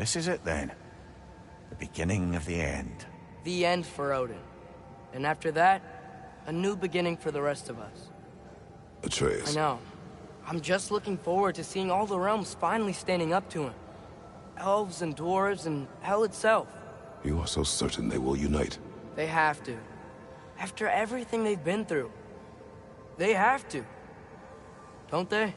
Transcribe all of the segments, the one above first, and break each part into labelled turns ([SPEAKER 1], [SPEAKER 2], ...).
[SPEAKER 1] This is it then. The beginning of the end.
[SPEAKER 2] The end for Odin. And after that, a new beginning for the rest of us.
[SPEAKER 3] Atreus.
[SPEAKER 2] I know. I'm just looking forward to seeing all the realms finally standing up to him. Elves and dwarves and hell itself.
[SPEAKER 3] You are so certain they will unite?
[SPEAKER 2] They have to. After everything they've been through. They have to. Don't they?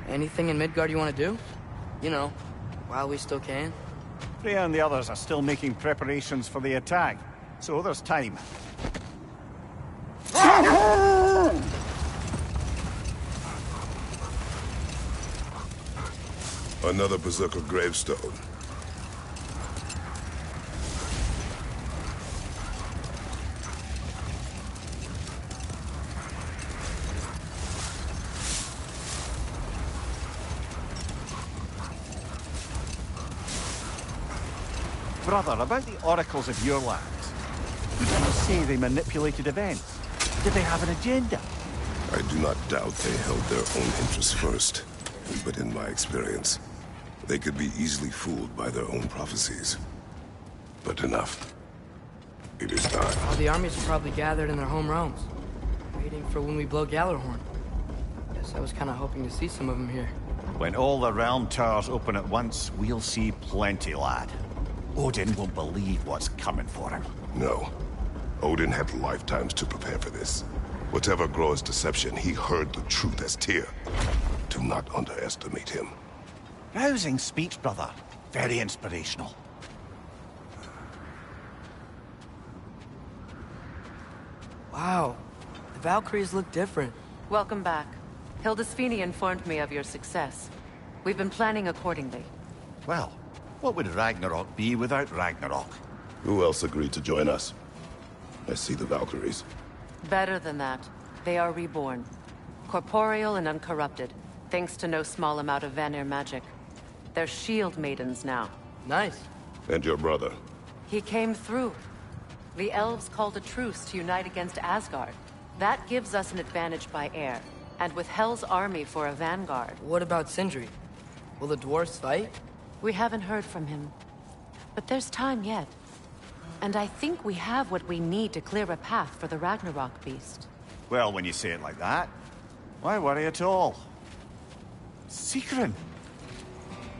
[SPEAKER 2] Anything in Midgard you want to do? You know, while we still can.
[SPEAKER 1] Freya and the others are still making preparations for the attack, so there's time.
[SPEAKER 3] Another Berserker gravestone.
[SPEAKER 1] Brother, about the oracles of your lands. You say they manipulated events. Did they have an agenda?
[SPEAKER 3] I do not doubt they held their own interests first. But in my experience, they could be easily fooled by their own prophecies. But enough. It is time.
[SPEAKER 2] All the armies are probably gathered in their home realms, waiting for when we blow Gallarhorn. Guess I was kind of hoping to see some of them here.
[SPEAKER 1] When all the realm towers open at once, we'll see plenty, lad. Odin won't believe what's coming for him.
[SPEAKER 3] No. Odin had lifetimes to prepare for this. Whatever Groa's deception, he heard the truth as Tyr. Do not underestimate him.
[SPEAKER 1] Rousing speech, brother. Very inspirational.
[SPEAKER 2] Wow. The Valkyries look different.
[SPEAKER 4] Welcome back. Hildisvini informed me of your success. We've been planning accordingly.
[SPEAKER 1] Well, what would Ragnarok be without Ragnarok?
[SPEAKER 3] Who else agreed to join us? I see the Valkyries.
[SPEAKER 4] Better than that. They are reborn. Corporeal and uncorrupted, thanks to no small amount of Vanir magic. They're shield maidens now.
[SPEAKER 2] Nice.
[SPEAKER 3] And your brother?
[SPEAKER 4] He came through. The elves called a truce to unite against Asgard. That gives us an advantage by air, and with Hell's army for a vanguard.
[SPEAKER 2] What about Sindri? Will the dwarves fight?
[SPEAKER 4] We haven't heard from him. But there's time yet. And I think we have what we need to clear a path for the Ragnarok beast.
[SPEAKER 1] Well, when you say it like that, why worry at all? Sigrun!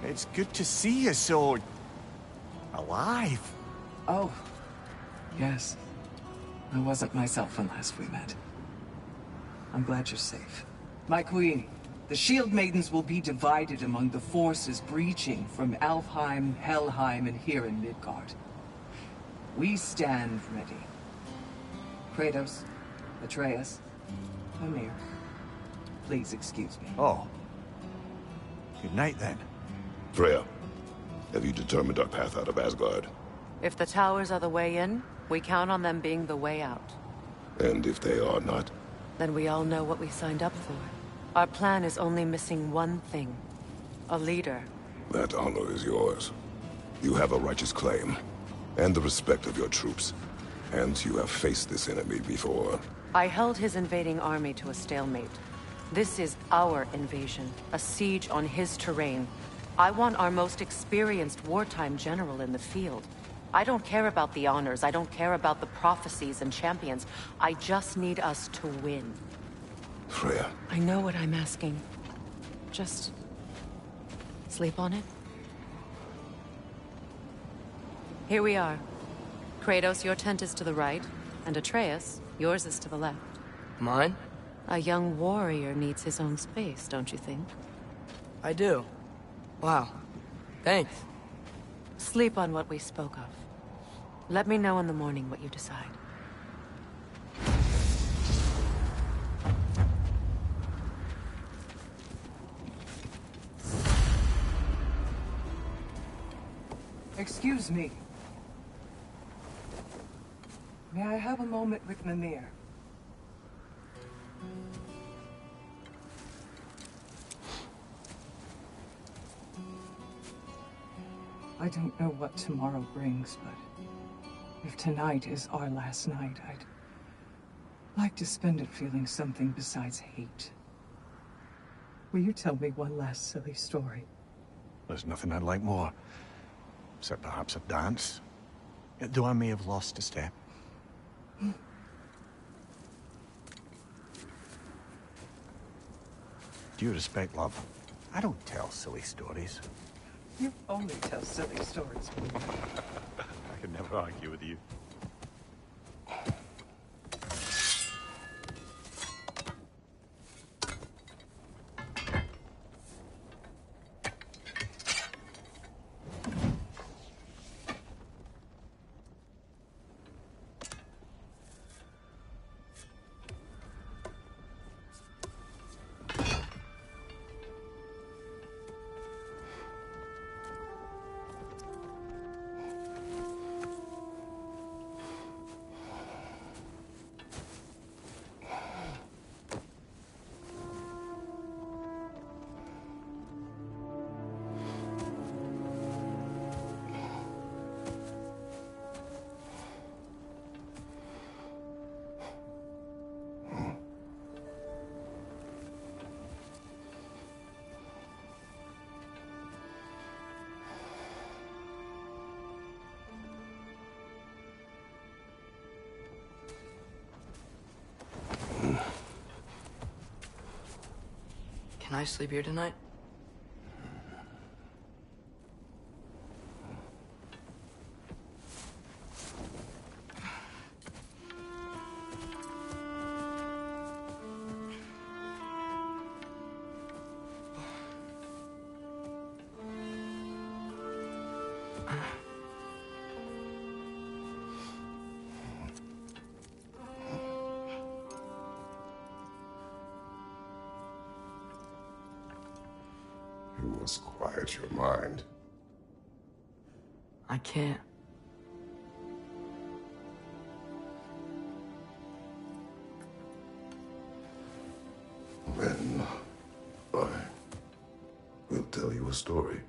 [SPEAKER 1] It's good to see you so... alive.
[SPEAKER 5] Oh, yes. I wasn't myself when last we met. I'm glad you're safe. My queen, the Shield Maidens will be divided among the forces breaching from Alfheim, Helheim, and here in Midgard. We stand ready. Kratos, Atreus, Mimir, please excuse me.
[SPEAKER 1] Oh. Good night, then.
[SPEAKER 3] Freya, have you determined our path out of Asgard?
[SPEAKER 4] If the towers are the way in, we count on them being the way out.
[SPEAKER 3] And if they are not?
[SPEAKER 4] Then we all know what we signed up for. Our plan is only missing one thing. A leader.
[SPEAKER 3] That honor is yours. You have a righteous claim, and the respect of your troops. And you have faced this enemy before.
[SPEAKER 4] I held his invading army to a stalemate. This is our invasion, a siege on his terrain. I want our most experienced wartime general in the field. I don't care about the honors, I don't care about the prophecies and champions. I just need us to win.
[SPEAKER 3] Freya.
[SPEAKER 4] I know what I'm asking. Just... sleep on it? Here we are. Kratos, your tent is to the right, and Atreus, yours is to the left.
[SPEAKER 2] Mine?
[SPEAKER 4] A young warrior needs his own space, don't you think?
[SPEAKER 2] I do. Wow. Thanks.
[SPEAKER 4] Sleep on what we spoke of. Let me know in the morning what you decide.
[SPEAKER 5] Excuse me. May I have a moment with Mimir? I don't know what tomorrow brings, but if tonight is our last night, like to spend it feeling something besides hate. Will you tell me one last silly story?
[SPEAKER 1] There's nothing I'd like more. Except perhaps a dance. Though I may have lost a step. Due respect, love. I don't tell silly stories.
[SPEAKER 5] You only tell silly stories.
[SPEAKER 1] I can never argue with you.
[SPEAKER 2] Can I sleep here tonight?
[SPEAKER 3] You must quiet your mind.
[SPEAKER 2] I can't.
[SPEAKER 3] Then I will tell you a story.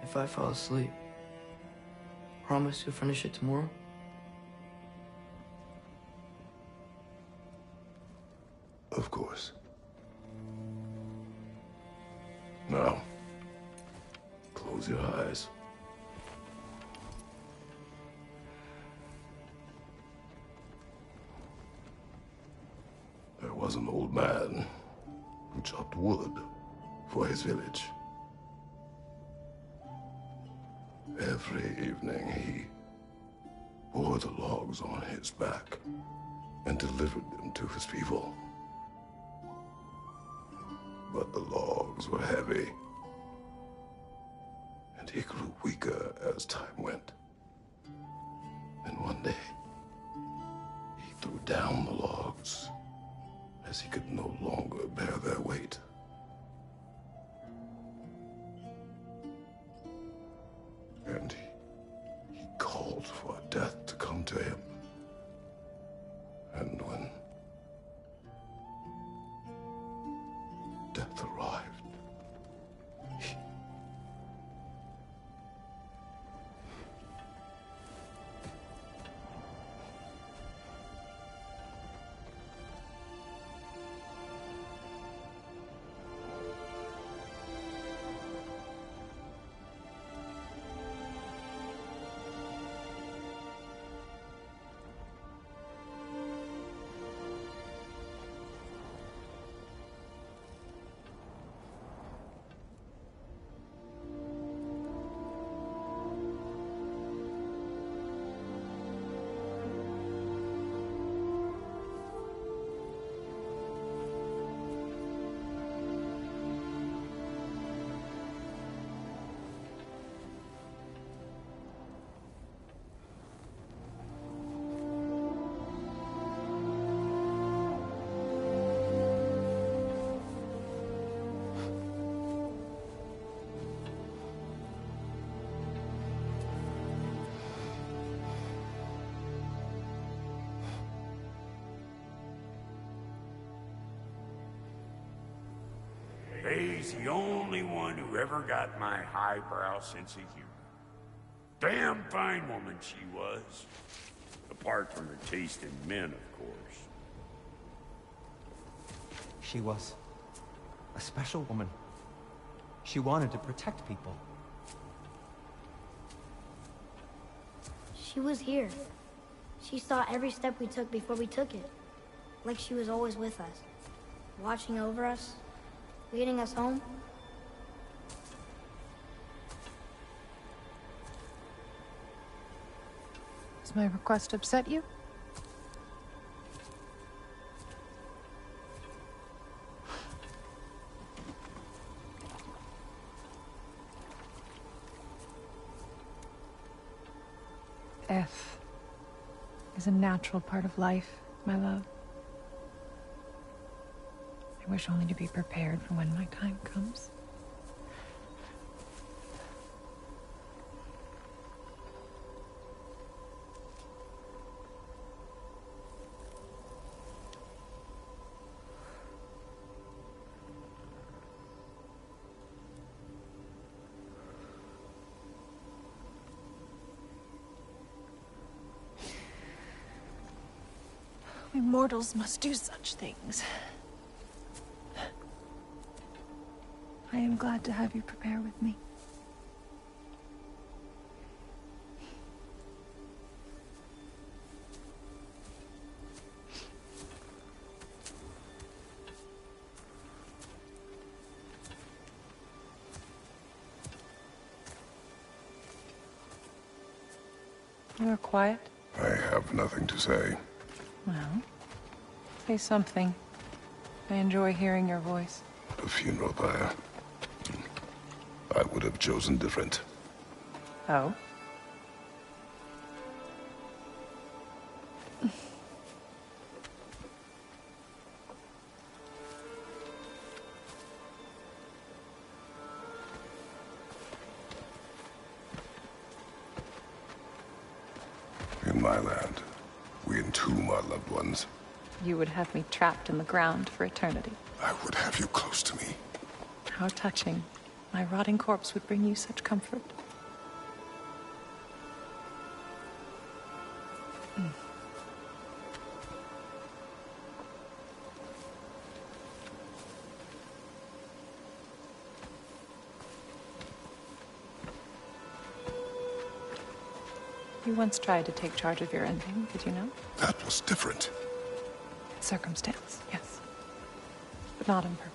[SPEAKER 2] If I fall asleep, promise you'll finish it tomorrow?
[SPEAKER 3] Of course. Now, close your eyes. There was an old man who chopped wood for his village. Every evening he bore the logs on his back and delivered them to his people. But the logs were heavy, and he grew weaker as time went. And one day, he threw down the logs as he could no longer bear their weight. And he called for death to come to him. And when death arrived,
[SPEAKER 6] He's the only one who ever got my highbrow sense of humor. Damn fine woman she was. Apart from her taste in men, of course.
[SPEAKER 7] She was a special woman. She wanted to protect people.
[SPEAKER 8] She was here. She saw every step we took before we took it. Like she was always with us. Watching over us. Leading us home.
[SPEAKER 9] Does my request upset you? Death is a natural part of life, my love. I wish only to be prepared for when my time comes. We mortals must do such things. I am glad to have you prepare with me. You are quiet?
[SPEAKER 3] I have nothing to say.
[SPEAKER 9] Well, say something. I enjoy hearing your voice.
[SPEAKER 3] A funeral pyre. I would have chosen different.
[SPEAKER 9] Oh?
[SPEAKER 3] In my land, we entomb our loved ones.
[SPEAKER 9] You would have me trapped in the ground for eternity.
[SPEAKER 3] I would have you close to me.
[SPEAKER 9] How touching. My rotting corpse would bring you such comfort. You once tried to take charge of your ending, did you know?
[SPEAKER 3] That was different.
[SPEAKER 9] Circumstance, yes. But not on purpose.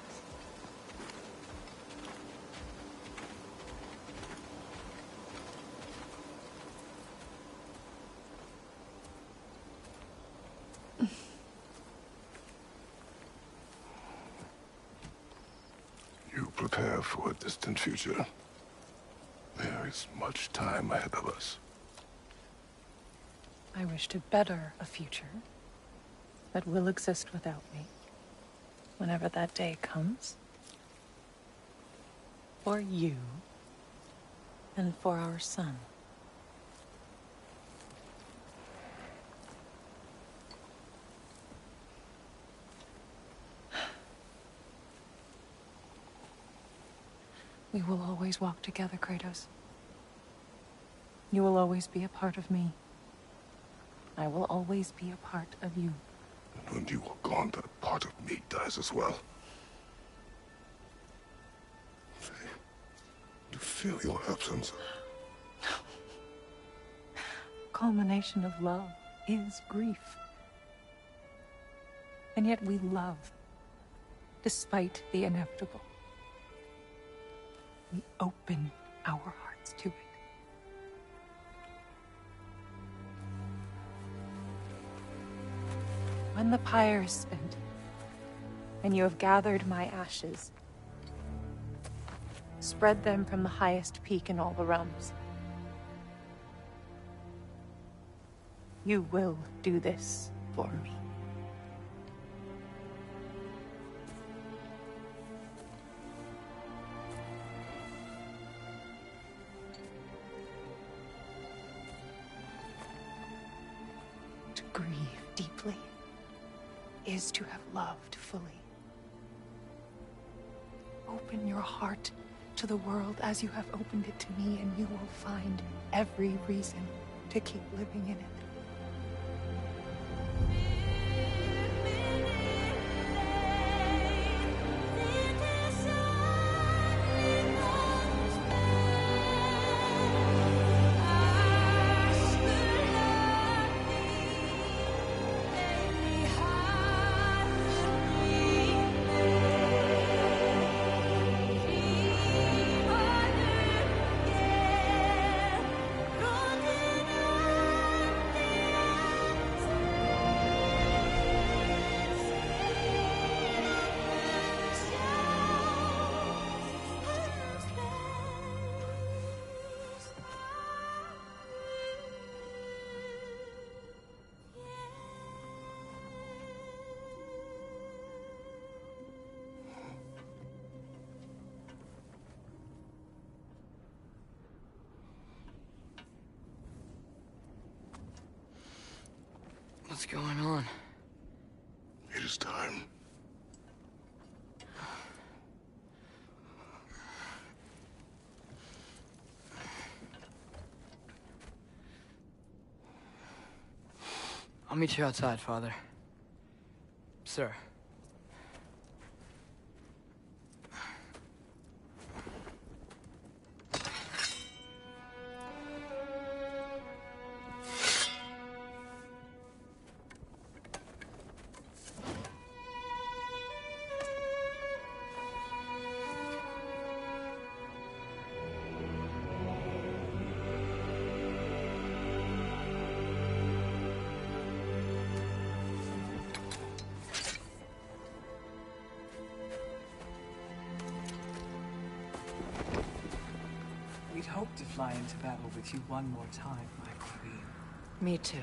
[SPEAKER 3] You prepare for a distant future. There is much time ahead of us.
[SPEAKER 9] I wish to better a future that will exist without me, whenever that day comes. For you, and for our son. We will always walk together, Kratos. You will always be a part of me. I will always be a part of you.
[SPEAKER 3] And when you are gone, that part of me dies as well. To feel your absence.
[SPEAKER 9] Culmination of love is grief. And yet we love, despite the inevitable. We open our hearts to it. When the pyre is spent, and you have gathered my ashes, spread them from the highest peak in all the realms. You will do this for me. To grieve deeply is to have loved fully. Open your heart to the world as you have opened it to me, and you will find every reason to keep living in it.
[SPEAKER 2] What's going on?
[SPEAKER 3] It is time.
[SPEAKER 2] I'll meet you outside, Father. Sir.
[SPEAKER 5] We'd hoped to fly into battle with you one more time, my queen.
[SPEAKER 4] Me too.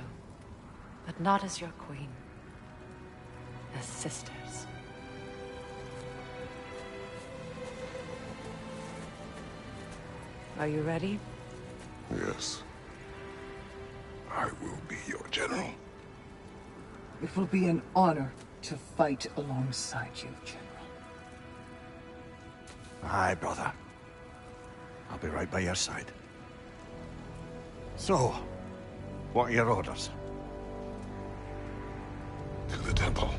[SPEAKER 4] But not as your queen. As sisters. Are you ready?
[SPEAKER 3] Yes. I will be your general.
[SPEAKER 5] It will be an honor to fight alongside you, General.
[SPEAKER 1] Aye, brother. I'll be right by your side. So, what are your orders?
[SPEAKER 3] To the temple.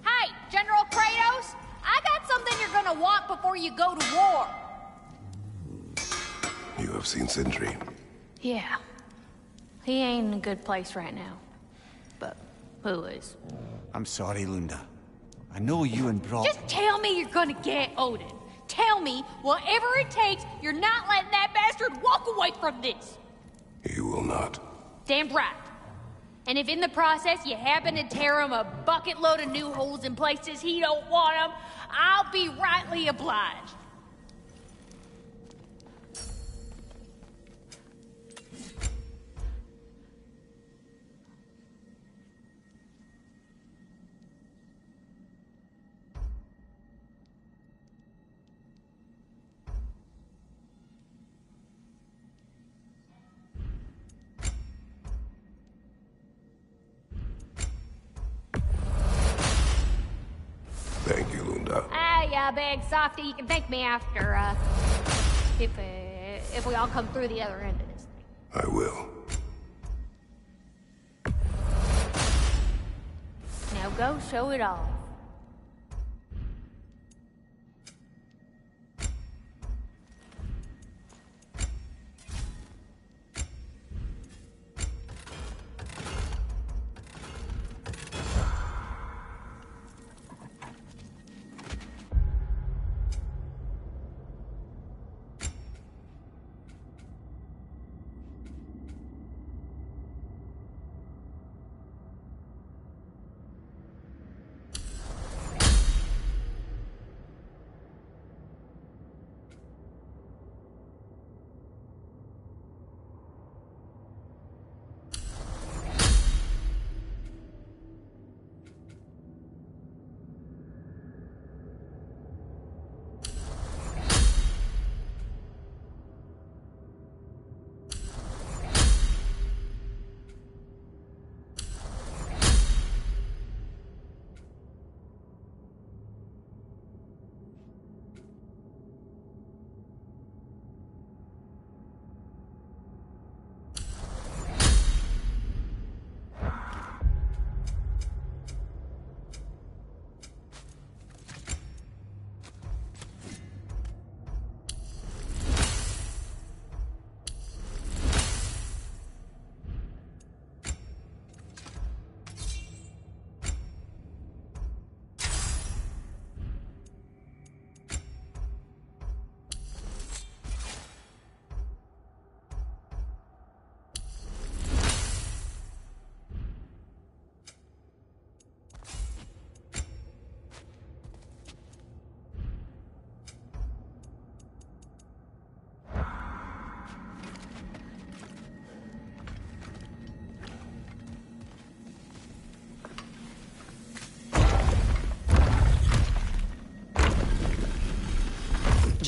[SPEAKER 10] Hey, General Kratos! I got something you're gonna want before you go to war!
[SPEAKER 3] You have seen Sindri.
[SPEAKER 10] Yeah. He ain't in a good place right now. But who is?
[SPEAKER 1] I'm sorry, Lunda. I know you and Brock...
[SPEAKER 10] Just tell me you're gonna get Odin. Tell me, whatever it takes, you're not letting that bastard walk away from this.
[SPEAKER 3] He will not.
[SPEAKER 10] Damn right. And if in the process you happen to tear him a bucket load of new holes in places he don't want them, I'll be rightly obliged.
[SPEAKER 3] Thank you, Lunda.
[SPEAKER 10] Yeah, big softy, you can thank me after, if we all come through the other end of this thing.
[SPEAKER 3] I will.
[SPEAKER 10] Now go show it off.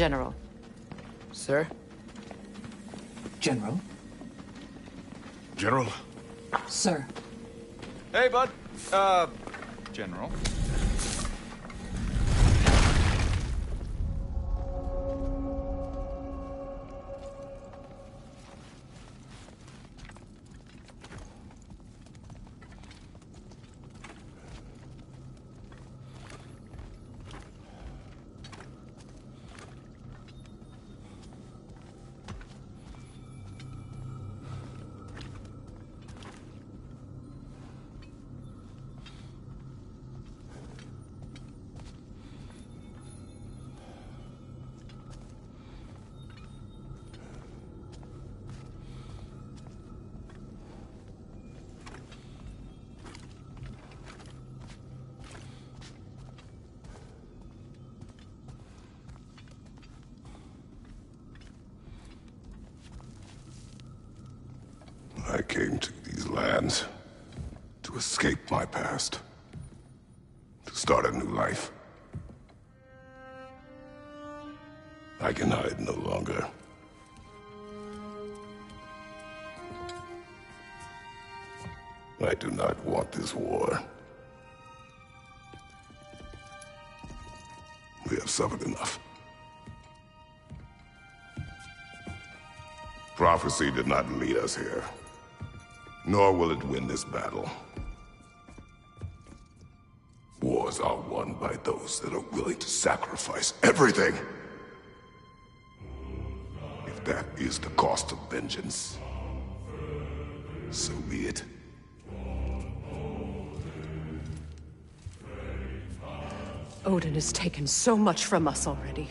[SPEAKER 4] General.
[SPEAKER 2] Sir?
[SPEAKER 5] General?
[SPEAKER 3] General?
[SPEAKER 5] Sir.
[SPEAKER 1] Hey, bud. General.
[SPEAKER 3] I came to these lands to escape my past, to start a new life. I can hide no longer. I do not want this war. We have suffered enough. Prophecy did not lead us here, nor will it win this battle. Wars are won by those that are willing to sacrifice everything. If that is the cost of vengeance, so be it.
[SPEAKER 4] Odin has taken so much from us already.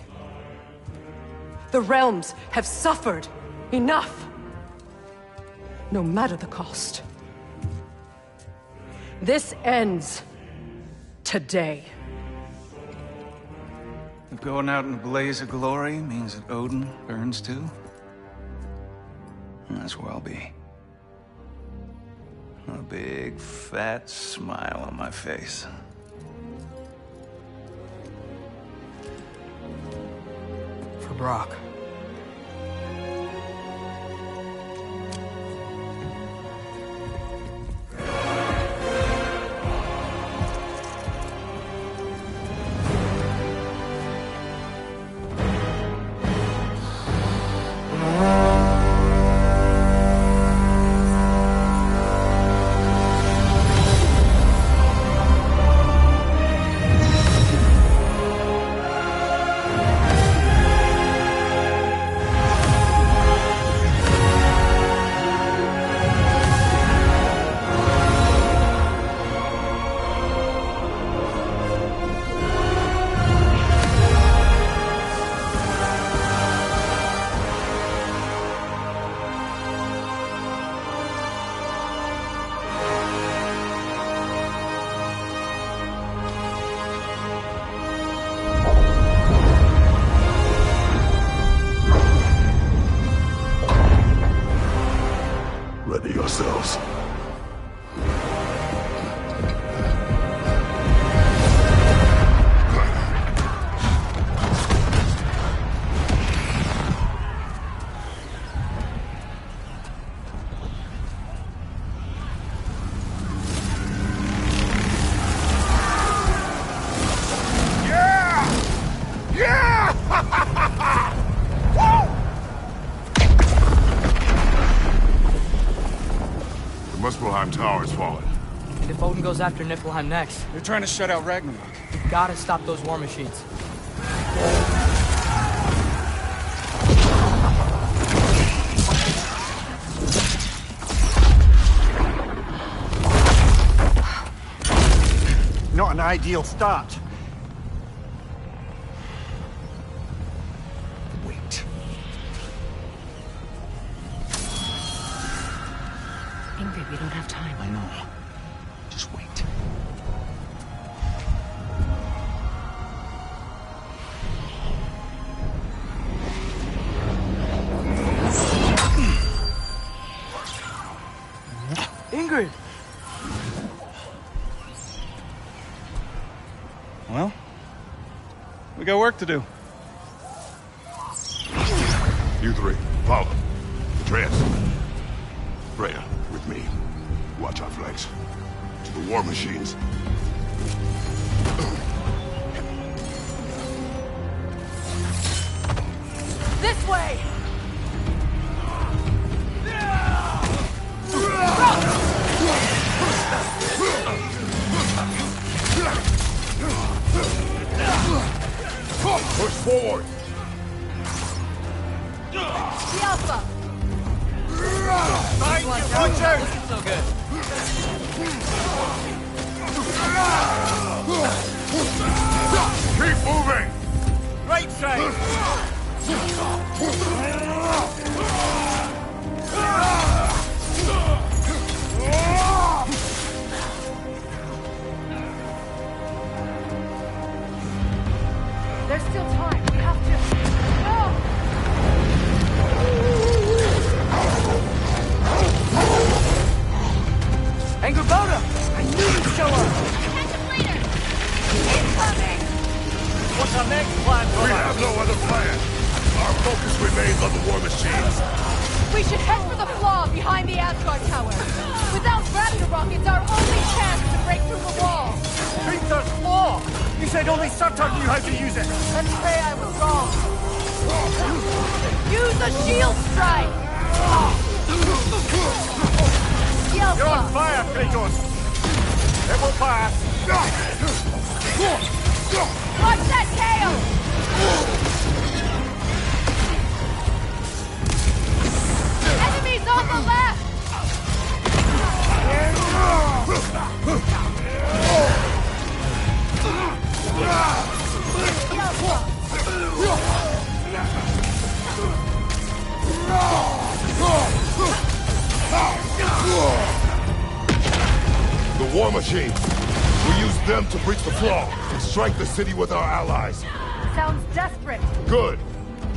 [SPEAKER 4] The realms have suffered. Enough! No matter the cost. This ends today.
[SPEAKER 11] If going out in a blaze of glory means that Odin burns too, that's where I'll be. A big, fat smile on my face.
[SPEAKER 2] For Brock.
[SPEAKER 3] Ready yourselves. Muspelheim Tower has fallen.
[SPEAKER 2] If Odin goes after Niflheim next,
[SPEAKER 11] They're trying to shut out Ragnarok.
[SPEAKER 2] we've gotta stop those war machines.
[SPEAKER 1] Not an ideal start.
[SPEAKER 11] Wait.
[SPEAKER 4] Ingrid, we don't have time.
[SPEAKER 11] I know. Just wait.
[SPEAKER 2] Ingrid!
[SPEAKER 11] Well, we got work to do.
[SPEAKER 3] You three, follow. Atreus. Freya, with me. Watch our flanks. To the war machines.
[SPEAKER 4] This way!
[SPEAKER 3] Push forward!
[SPEAKER 4] The Alpha!
[SPEAKER 1] Thank you, Roger!
[SPEAKER 2] Looking so good.
[SPEAKER 3] Keep moving!
[SPEAKER 1] Right side!
[SPEAKER 4] There's still time. We have to... No!
[SPEAKER 2] Angerboda! I knew you'd show up!
[SPEAKER 10] Catch him later!
[SPEAKER 4] Incoming!
[SPEAKER 1] What's our next plan,
[SPEAKER 3] We
[SPEAKER 1] brother?
[SPEAKER 3] have no other plan. Our focus remains on the war machines.
[SPEAKER 4] We should head for the flaw behind the Asgard Tower. Without Ragnarok, it's our only chance to break through the wall.
[SPEAKER 1] Peter's Claw! You said only Surtur knew how to use it!
[SPEAKER 4] Let's pray I was wrong. Use a shield strike!
[SPEAKER 1] You're on fire, Kratos! It will pass!
[SPEAKER 4] Watch that tail! Enemies on the left!
[SPEAKER 3] The war machines. We use them to breach the flaw and strike the city with our allies.
[SPEAKER 4] Sounds desperate.
[SPEAKER 3] Good.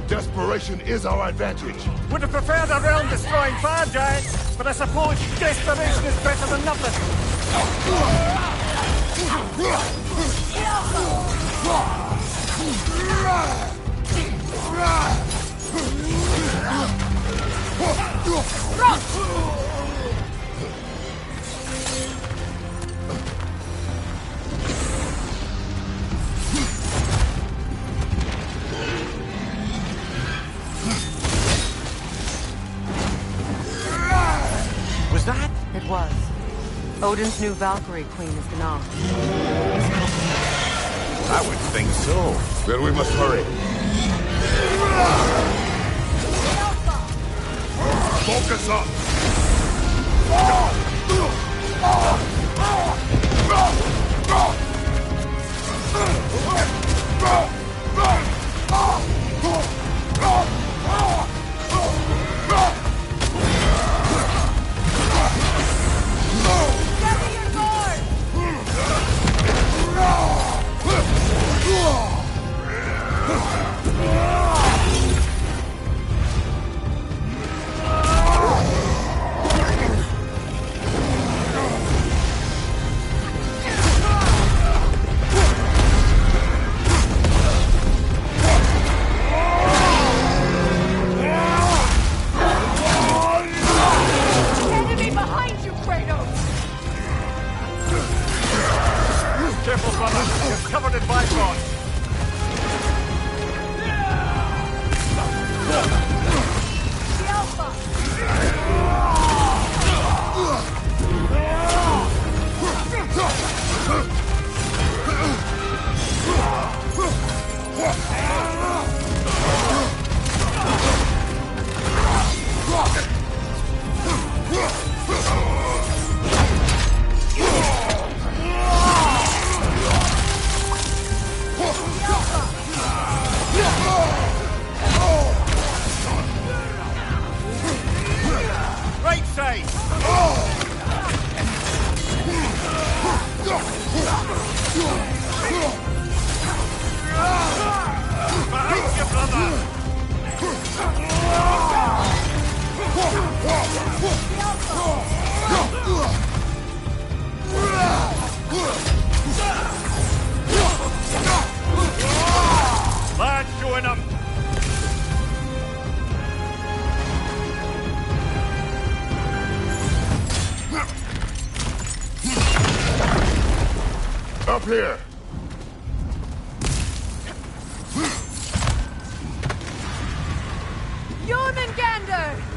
[SPEAKER 3] Desperation is our advantage.
[SPEAKER 1] Would have preferred a realm-destroying fire giant, but I suppose desperation is better than nothing. Was that?
[SPEAKER 4] It was. Odin's new Valkyrie queen is Gná.
[SPEAKER 1] I would think so.
[SPEAKER 3] Then we must hurry. Focus up!
[SPEAKER 4] Enemy behind you, Kratos!
[SPEAKER 1] Careful, brother. You're covered in bygones.
[SPEAKER 4] The Alpha!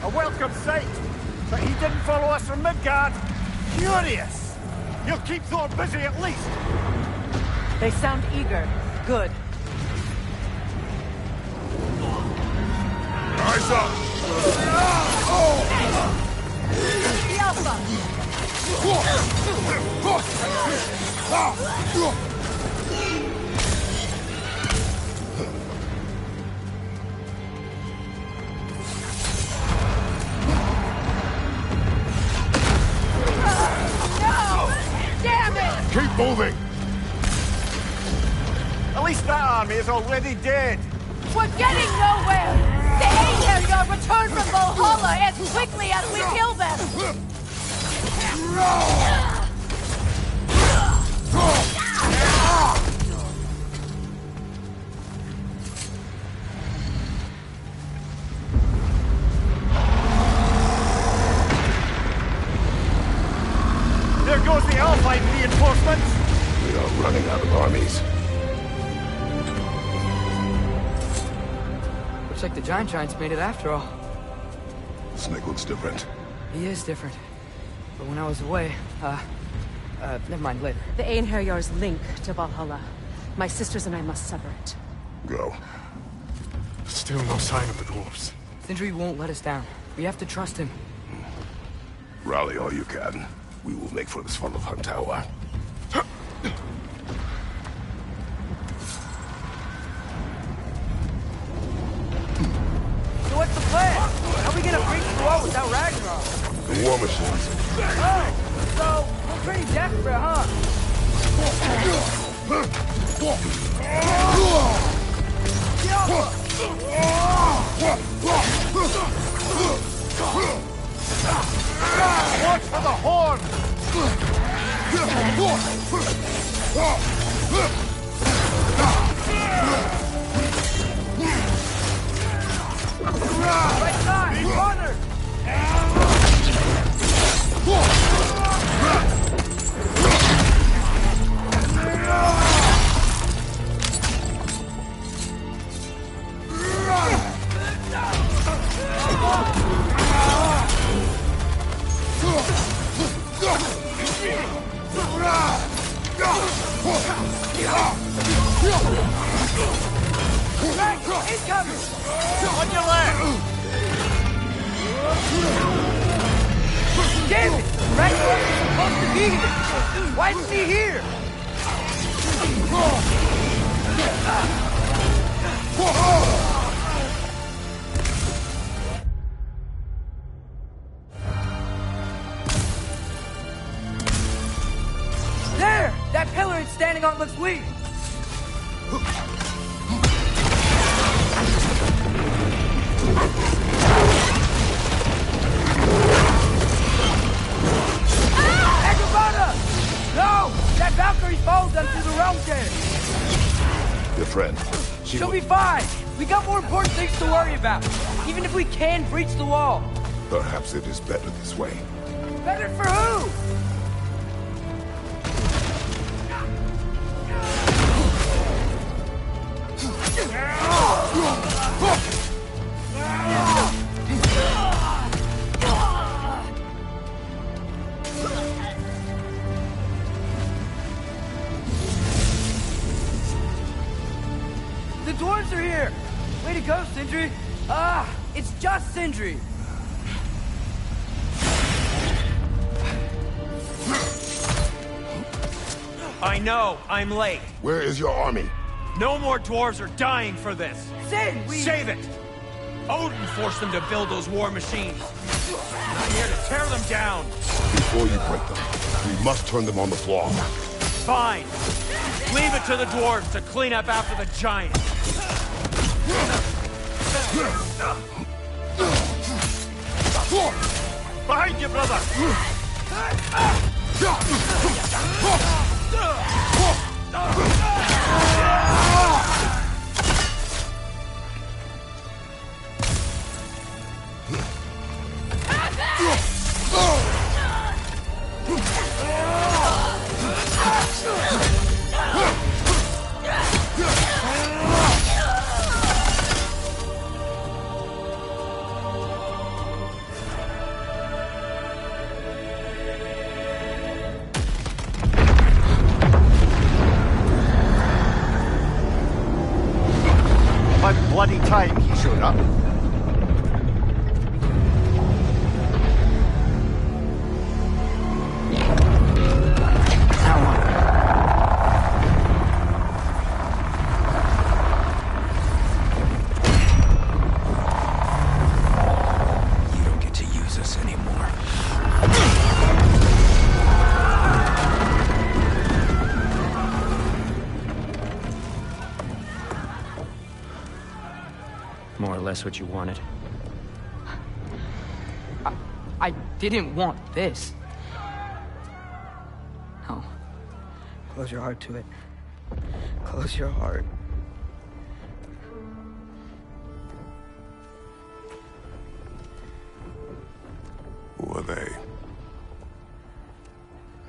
[SPEAKER 1] A welcome sight. But he didn't follow us from Midgard. Curious. He'll keep Thor busy at least.
[SPEAKER 4] They sound eager. Good.
[SPEAKER 3] Eyes up!
[SPEAKER 10] The Alpha! No! Damn it!
[SPEAKER 3] Keep moving!
[SPEAKER 1] At least that army is already dead.
[SPEAKER 10] We're getting nowhere! The Einherjar return from Valhalla as quickly as we kill them!
[SPEAKER 1] There goes the Alpine reinforcements.
[SPEAKER 3] We are running out of armies.
[SPEAKER 2] Looks like the Giants made it after all.
[SPEAKER 3] Snake looks different.
[SPEAKER 2] He is different. But when I was away, never mind, later.
[SPEAKER 4] The Einherjar's link to Valhalla. My sisters and I must sever it.
[SPEAKER 3] Go.
[SPEAKER 1] Still no sign of the dwarves.
[SPEAKER 2] Sindri won't let us down. We have to trust him.
[SPEAKER 3] Rally all you can. We will make for this Svartalfheim tower.
[SPEAKER 2] So what's the plan? How are we gonna breach the wall without Ragnarok?
[SPEAKER 3] The war machines.
[SPEAKER 2] Oh, so we're pretty desperate, huh?
[SPEAKER 1] Watch for the horn!
[SPEAKER 2] Right side, corner! Incoming!
[SPEAKER 1] On your left!
[SPEAKER 2] Damn it! Ragnarok is supposed to be here! Why isn't he here? There! That pillar it's standing on looks weak! No! That Valkyrie follows them through the realm there!
[SPEAKER 3] Your friend.
[SPEAKER 2] She'll be fine! We got more important things to worry about! Even if we can breach the wall!
[SPEAKER 3] Perhaps it is better this way.
[SPEAKER 2] Better for who? The dwarves are here! Way to go, Sindri! Ah, it's just Sindri!
[SPEAKER 12] I know, I'm late.
[SPEAKER 3] Where is your army?
[SPEAKER 12] No more dwarves are dying for this.
[SPEAKER 2] Sin, we...
[SPEAKER 12] Save it! Odin forced them to build those war machines. I'm here to tear them down.
[SPEAKER 3] Before you break them, we must turn them on the floor.
[SPEAKER 12] Fine. Leave it to the dwarves to clean up after the giants.
[SPEAKER 1] Behind you, brother! About bloody time he showed up.
[SPEAKER 12] You don't get to use us anymore.
[SPEAKER 13] More or less what you wanted.
[SPEAKER 2] I didn't want this. No. Close your heart to it. Close your heart.
[SPEAKER 3] Who are they?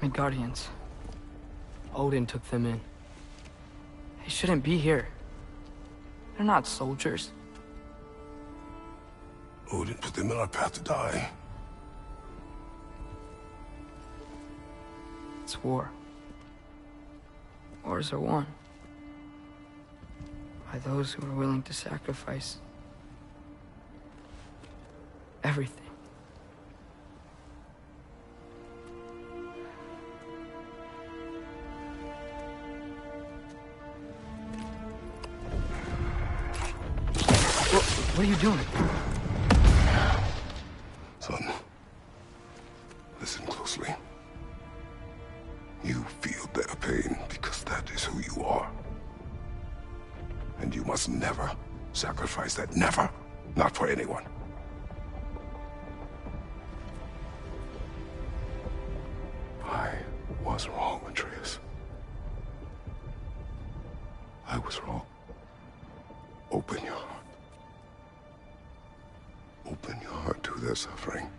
[SPEAKER 2] Midgardians. Odin took them in. They shouldn't be here. They're not soldiers.
[SPEAKER 3] Odin put them in our path to die.
[SPEAKER 2] It's war. Wars are won by those who are willing to sacrifice everything. What are you doing?
[SPEAKER 3] Son, listen closely. You feel their pain because that is who you are. And you must never sacrifice that. Never. Not for anyone. I was wrong, Atreus. I was wrong. Open your heart. Open your heart to their suffering.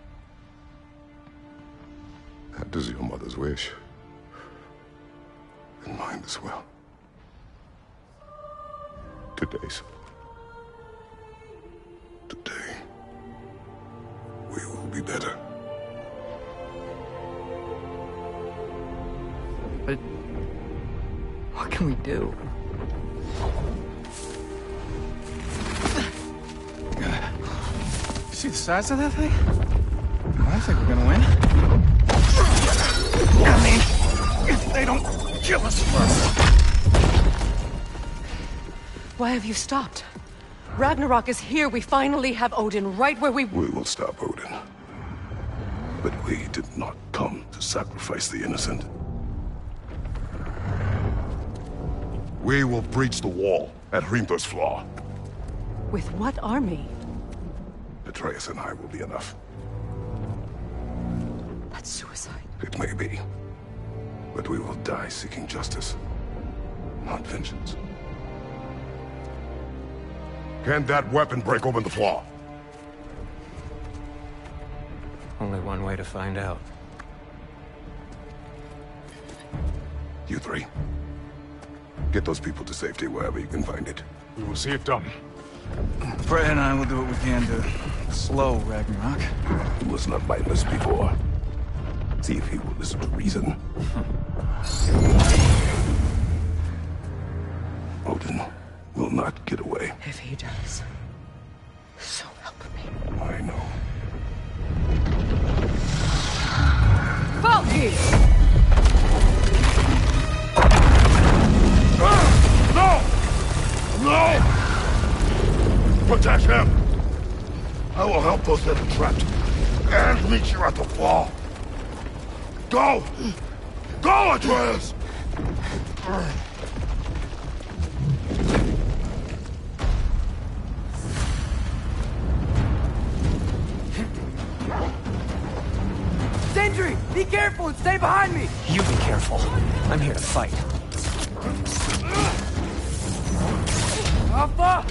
[SPEAKER 3] That is your mother's wish. And mine as well. Today's. Today, we will be better.
[SPEAKER 2] But what can we do?
[SPEAKER 11] See the size of that thing? I think we're gonna win. I mean, if they don't kill us first.
[SPEAKER 4] Why have you stopped? Ragnarok is here. We finally have Odin right where we...
[SPEAKER 3] We will stop Odin. But we did not come to sacrifice the innocent. We will breach the wall at Hrimthur's Flaw.
[SPEAKER 4] With what army?
[SPEAKER 3] Atreus and I will be enough.
[SPEAKER 4] That's suicide.
[SPEAKER 3] It may be. But we will die seeking justice, not vengeance. Can that weapon break open the flaw?
[SPEAKER 13] Only one way to find out.
[SPEAKER 3] You three. Get those people to safety wherever you can find it.
[SPEAKER 11] We will see it done. Brett and I will do what we can to slow Ragnarok.
[SPEAKER 3] He was not mindless before. See if he will listen to reason. Odin will not get away.
[SPEAKER 4] If he does, so help me.
[SPEAKER 3] I know.
[SPEAKER 2] Valky!
[SPEAKER 3] No! No! Protect him! I will help those that are trapped. And meet you at the wall. Go! Go, Atreus!
[SPEAKER 2] Sentry! Be careful and stay behind me!
[SPEAKER 13] You be careful. I'm here to fight.
[SPEAKER 2] Alpha!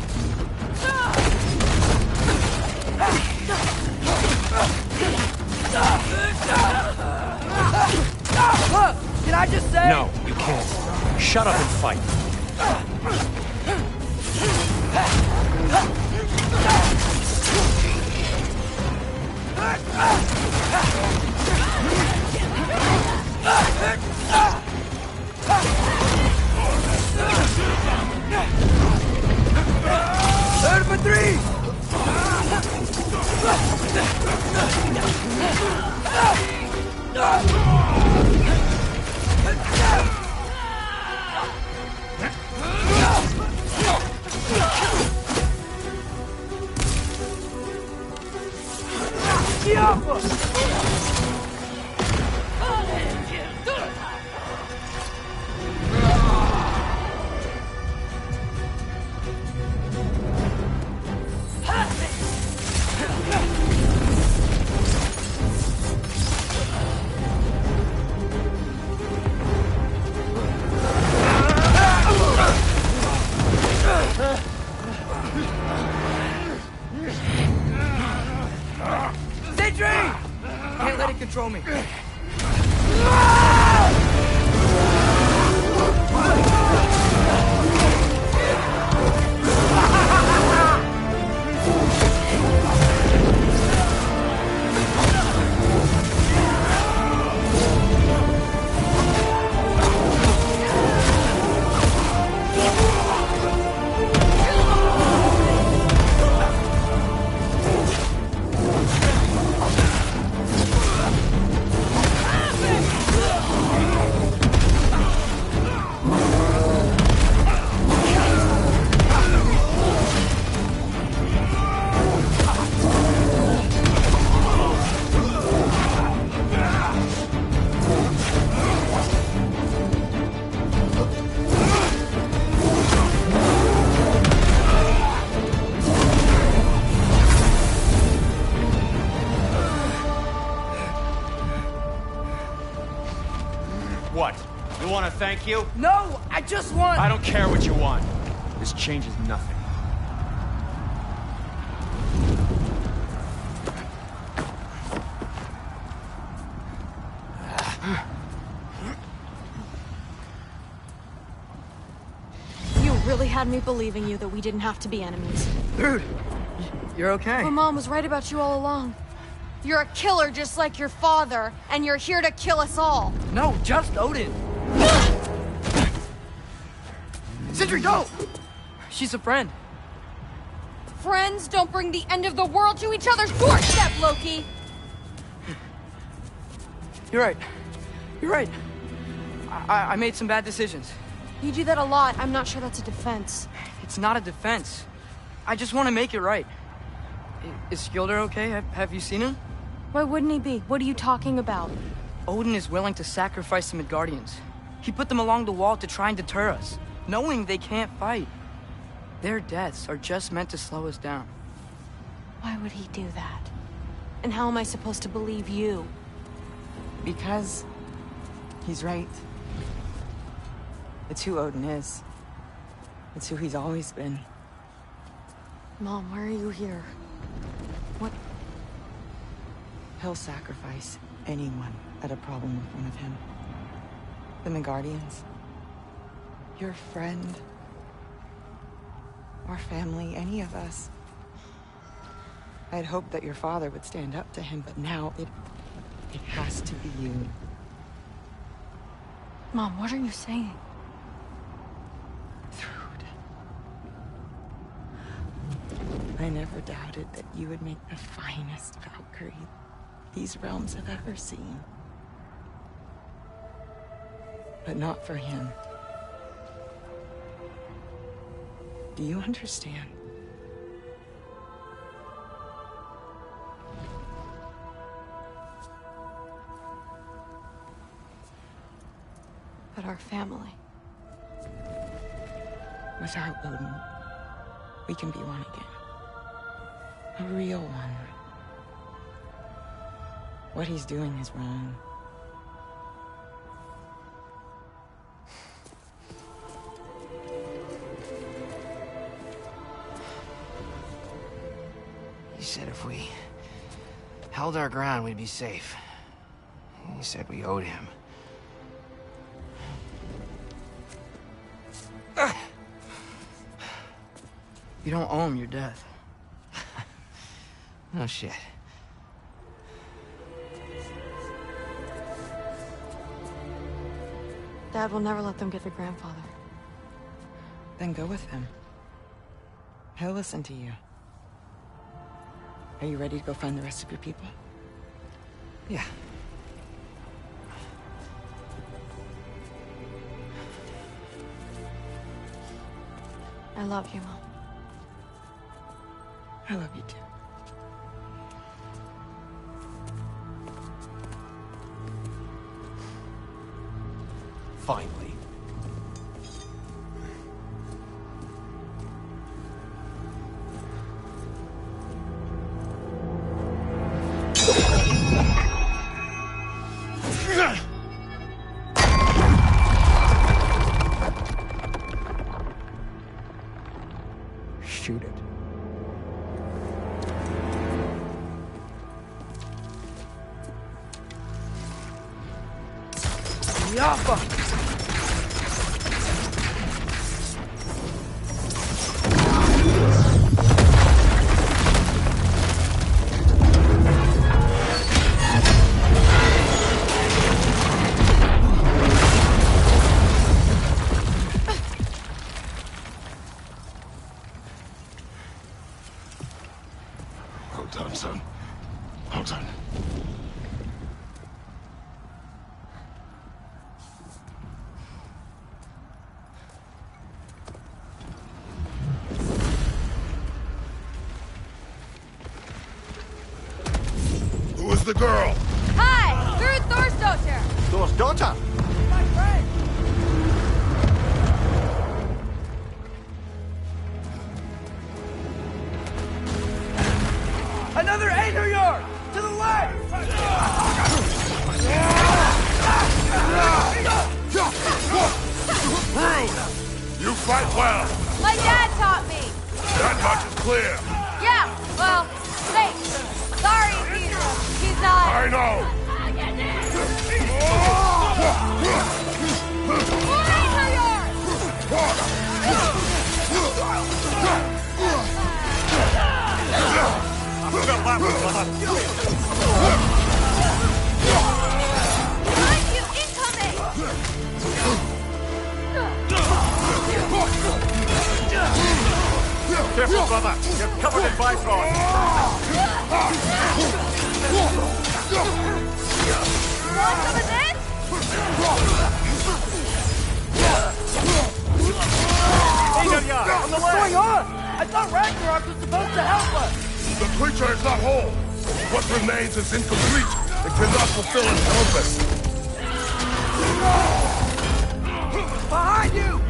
[SPEAKER 2] Can I just say?
[SPEAKER 13] No, you can't. Shut up and fight.
[SPEAKER 12] for three! Can't let it control me. What? You want to thank you?
[SPEAKER 2] No, I just want...
[SPEAKER 12] I don't care what you want. This changes nothing.
[SPEAKER 14] You really had me believing you that we didn't have to be enemies.
[SPEAKER 2] Dude, you're okay.
[SPEAKER 14] My mom was right about you all along. You're a killer just like your father, and you're here to kill us all.
[SPEAKER 2] No, just Odin. Sentry, go! She's a friend.
[SPEAKER 14] Friends don't bring the end of the world to each other's doorstep, Loki!
[SPEAKER 2] You're right. You're right. I made some bad decisions.
[SPEAKER 14] You do that a lot. I'm not sure that's a defense.
[SPEAKER 2] It's not a defense. I just want to make it right. Is Skilder okay? Have you seen him?
[SPEAKER 14] Why wouldn't he be? What are you talking about?
[SPEAKER 2] Odin is willing to sacrifice the Midgardians. He put them along the wall to try and deter us, knowing they can't fight. Their deaths are just meant to slow us down.
[SPEAKER 14] Why would he do that? And how am I supposed to believe you?
[SPEAKER 5] Because he's right. It's who Odin is. It's who he's always been.
[SPEAKER 14] Mom, why are you here? What?
[SPEAKER 5] He'll sacrifice anyone at a problem in front of him. The Midgardians. Your friend. Or family, any of us. I'd hoped that your father would stand up to him, but now it has to be you.
[SPEAKER 14] Mom, what are you saying?
[SPEAKER 5] I never doubted that you would make the finest Valkyrie these realms have ever seen. But not for him. Do you understand?
[SPEAKER 14] But our family.
[SPEAKER 5] Without Odin, we can be one again. A real one. What he's doing is wrong.
[SPEAKER 15] He said if we held our ground, we'd be safe. He said we owed him.
[SPEAKER 2] You don't owe him your death.
[SPEAKER 15] No shit.
[SPEAKER 14] Dad will never let them get their grandfather.
[SPEAKER 5] Then go with them. He'll listen to you. Are you ready to go find the rest of your people?
[SPEAKER 15] Yeah.
[SPEAKER 14] I love you, Mom.
[SPEAKER 5] I love you too.
[SPEAKER 7] Finally. Shoot it.
[SPEAKER 2] Yappa!
[SPEAKER 3] Well done, son. Well done. Who is the girl?
[SPEAKER 14] Hi! We're Thor's daughter!
[SPEAKER 1] Thor's daughter?
[SPEAKER 2] My friend! Another 800 yard! To the left!
[SPEAKER 3] You fight well.
[SPEAKER 14] My dad taught me!
[SPEAKER 3] That much is clear.
[SPEAKER 14] Yeah, well, thanks. Sorry, he's not...
[SPEAKER 3] I know.
[SPEAKER 14] 800 yards! Behind you, incoming!
[SPEAKER 1] Careful, brother. You're covered in bifrost.
[SPEAKER 14] Want some of this?
[SPEAKER 1] On the
[SPEAKER 2] What's going on? I thought Ragnarok was supposed to help us!
[SPEAKER 3] The creature is not whole. What remains is incomplete. It cannot fulfill its purpose.
[SPEAKER 2] Behind you!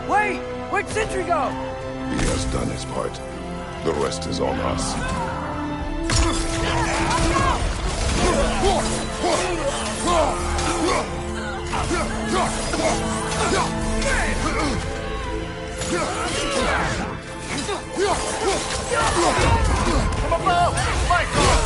[SPEAKER 2] Wait! Where'd Sentry go?
[SPEAKER 3] He has done his part. The rest is on us.
[SPEAKER 1] From above! Bifrost!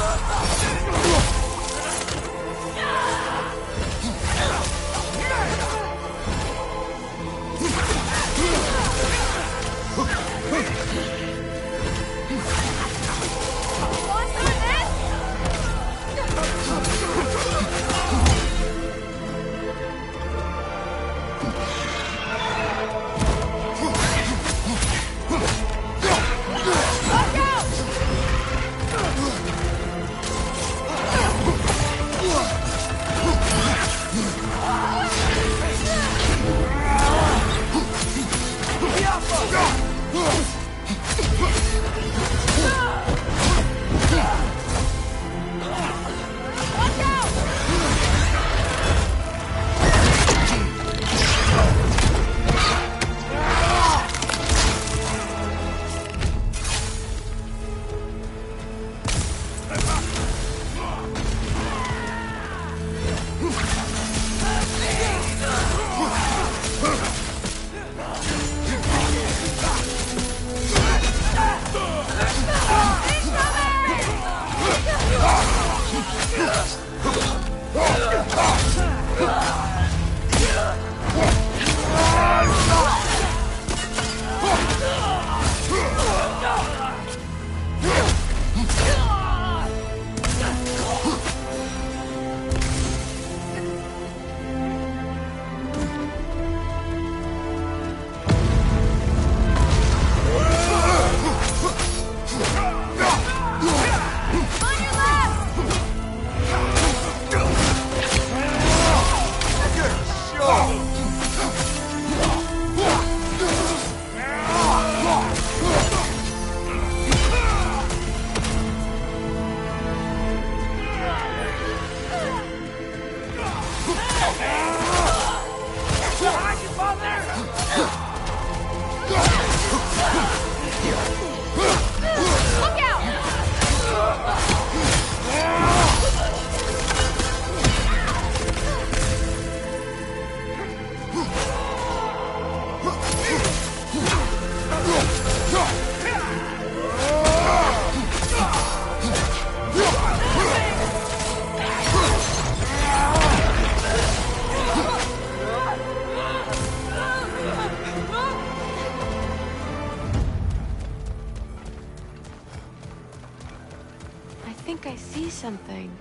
[SPEAKER 14] think I see something.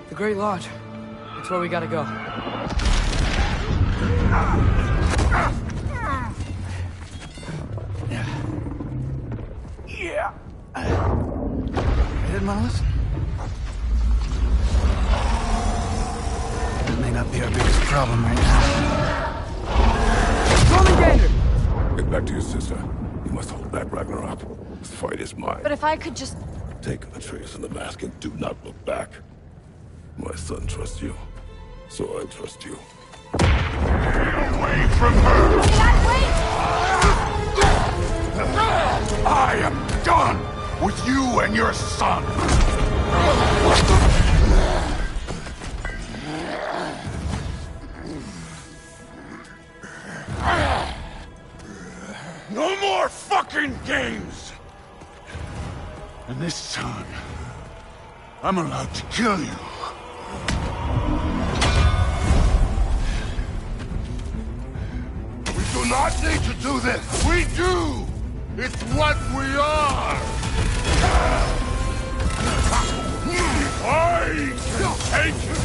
[SPEAKER 2] The Great Lodge. It's where we gotta go.
[SPEAKER 11] Yeah. I did my listen. That may not be our biggest problem right now.
[SPEAKER 2] Roman Gander!
[SPEAKER 3] Get back to your sister. You must hold back Ragnarok. This fight is mine.
[SPEAKER 14] But if I could just...
[SPEAKER 3] Take Atreus and the mask and do not look back. My son trusts you, so I trust you.
[SPEAKER 16] Away from her! I am done with you and your son! No more fucking games! And this time, I'm allowed to kill you. We do not need to do this! We do! It's what we are! I can take it!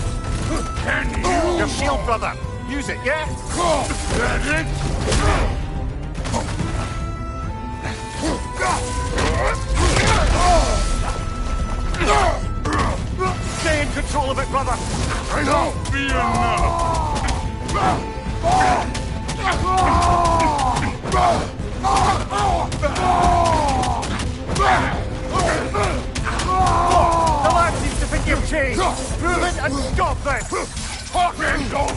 [SPEAKER 16] Can you?
[SPEAKER 1] Your shield, brother! Use it, yeah?
[SPEAKER 16] That it?
[SPEAKER 1] Stay in control of it, brother!
[SPEAKER 16] I don't be enough!
[SPEAKER 1] The lad seems to think you've changed! Prove it and stop this!
[SPEAKER 16] Talking over!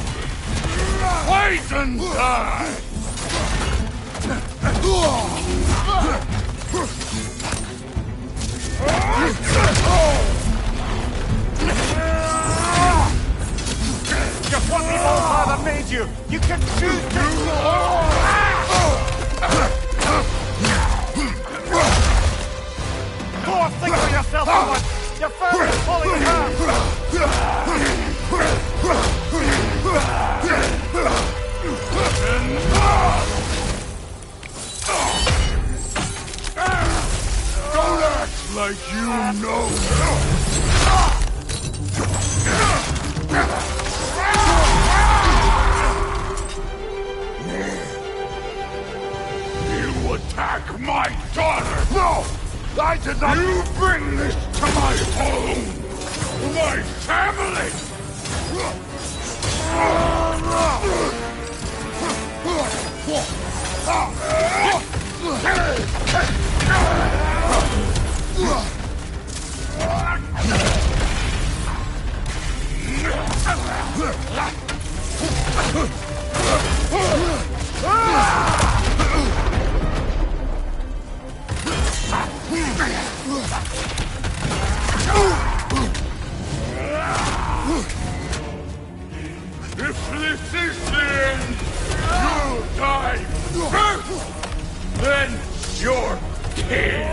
[SPEAKER 16] Wait and die!
[SPEAKER 1] Just what the old father made you! You can choose to... Go on, think for yourself for once! Your father's falling
[SPEAKER 16] Don't act like you know! You attack my daughter! No! I did not... You bring this to my home! To my family! If this is the end, you'll die first! Then you're king!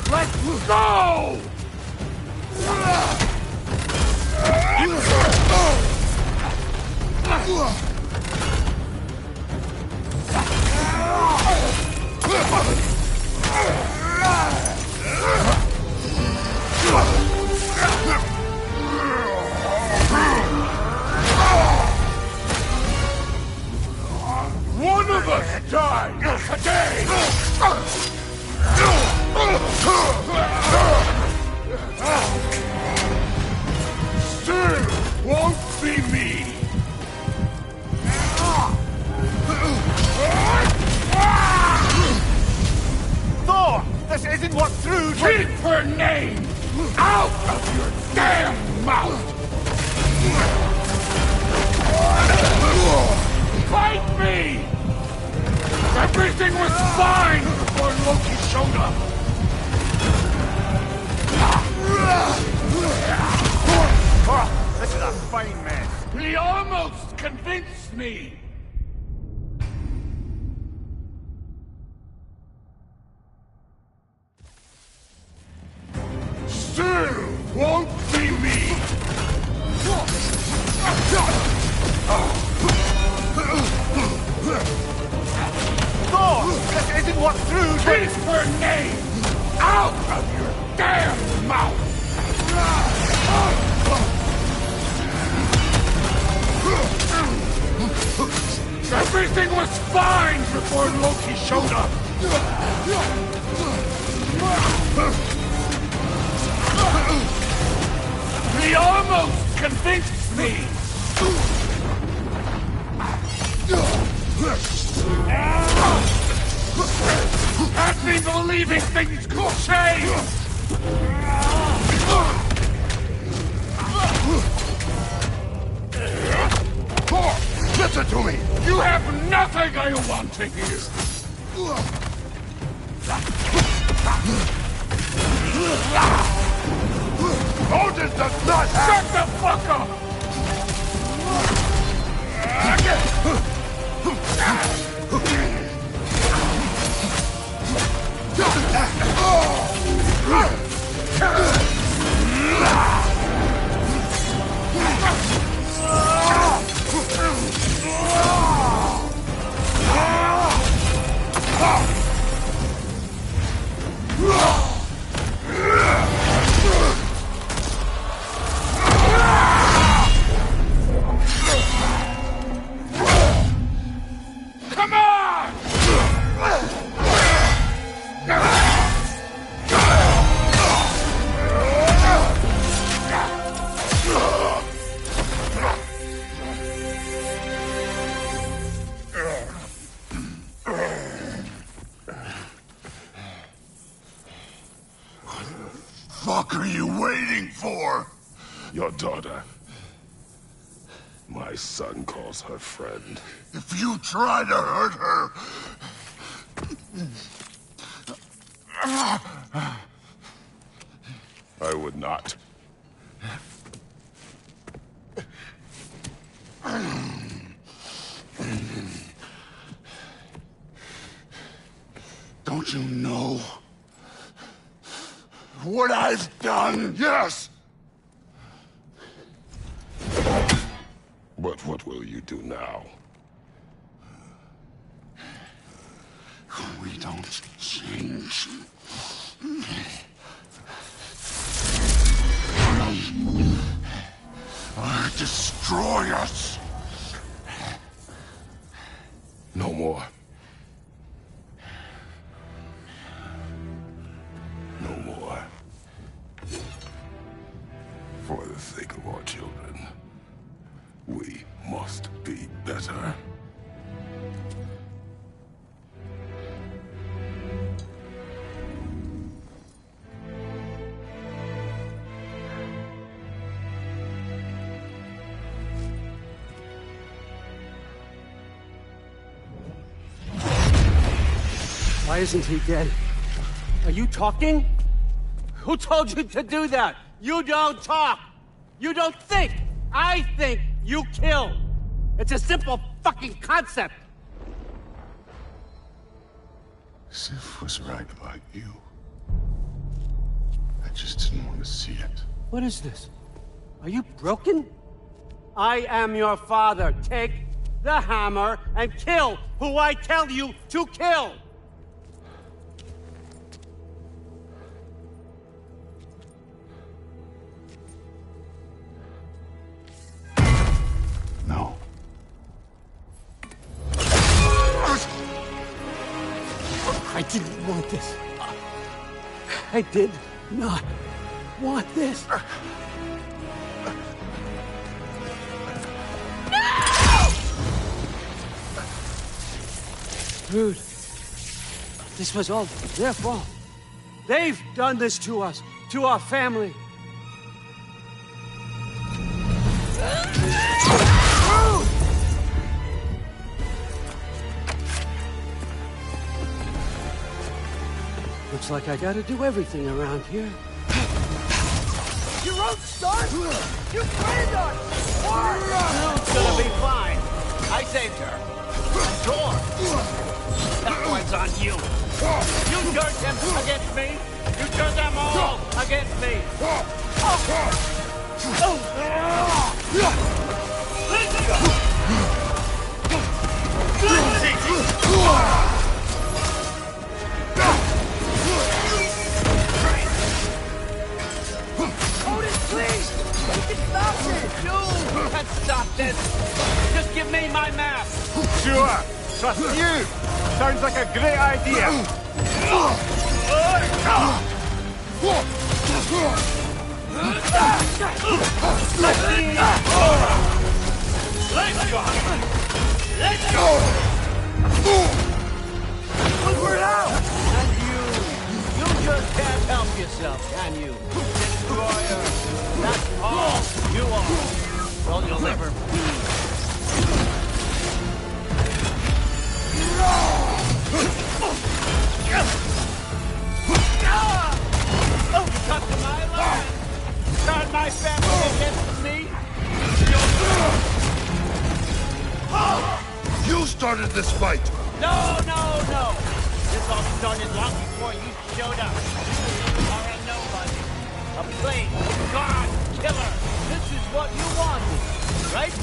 [SPEAKER 16] Let's go! die today! Still won't be me!
[SPEAKER 1] Thor! This isn't what through...
[SPEAKER 16] Keep her name out of your damn mouth! Fight me! Everything was fine before Loki showed up!
[SPEAKER 1] Oh, this is a fine mess.
[SPEAKER 16] He almost convinced me! Still won't be me!
[SPEAKER 1] Thor! This isn't what through...
[SPEAKER 16] Keep her name out of your damn mouth! Everything was fine before Loki showed up! He almost convinced me! Had me believing things could change! Listen to me! You have nothing I want to hear! Odin does not have... Shut the fuck up! Come on! What the fuck are you waiting for?
[SPEAKER 3] Your daughter. My son calls her friend.
[SPEAKER 16] If you try to hurt her...
[SPEAKER 3] I would not.
[SPEAKER 16] Don't you know what I've done? Yes!
[SPEAKER 3] But what will you do now?
[SPEAKER 16] We don't change. Or destroy us.
[SPEAKER 3] No more. No more. For the sake of our children, we must be better.
[SPEAKER 12] Why isn't he dead? Are you talking? Who told you to do that? You don't talk! You don't think! I think, you kill! It's a simple fucking concept!
[SPEAKER 16] Sif was right about you. I just didn't want to see it.
[SPEAKER 12] What is this? Are you broken? I am your father. Take the hammer and kill who I tell you to kill!
[SPEAKER 16] No.
[SPEAKER 12] I didn't want this. I did not want this. Dude, this was all their fault. They've done this to us, to our family. Looks like I gotta do everything around here.
[SPEAKER 17] Your own son? You planned on it!
[SPEAKER 12] It's gonna be fine. I saved her. Door. That one's on you. You turned him against me. You turned them all against me.
[SPEAKER 17] Otis, please! We can stop this!
[SPEAKER 12] You can stop this. Just give me my map.
[SPEAKER 1] Sure. Trust you. Sounds like a great idea.
[SPEAKER 12] Let's go. Let's go.
[SPEAKER 17] Look, we're out!
[SPEAKER 12] And you just can't help yourself, can you? Destroyer. That's all you are. All you'll ever be. Cut to my line. Turn my family against me.
[SPEAKER 16] You started this fight!
[SPEAKER 12] No, no, no! This all started long before you showed up. You are a nobody. A plague, god, killer. This is what you wanted, right?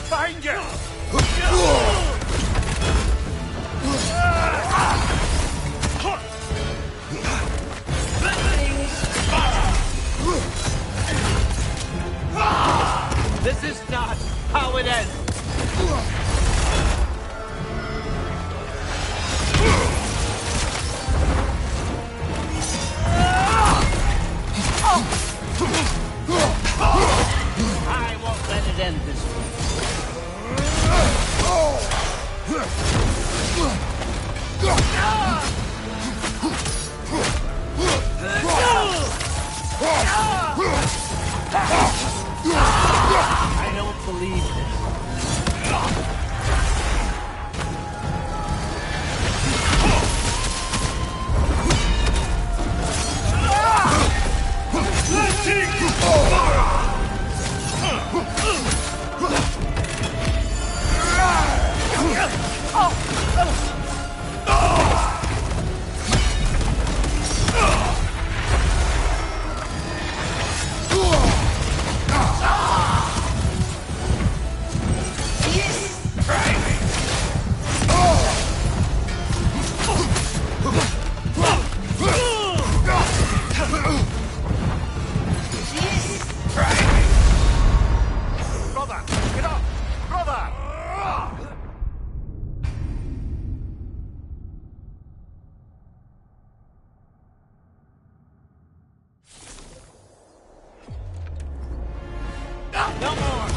[SPEAKER 17] Find you!
[SPEAKER 12] This is not how it ends. I won't let it end this way. I don't believe this.
[SPEAKER 1] Brother, get up! Brother!
[SPEAKER 12] No more!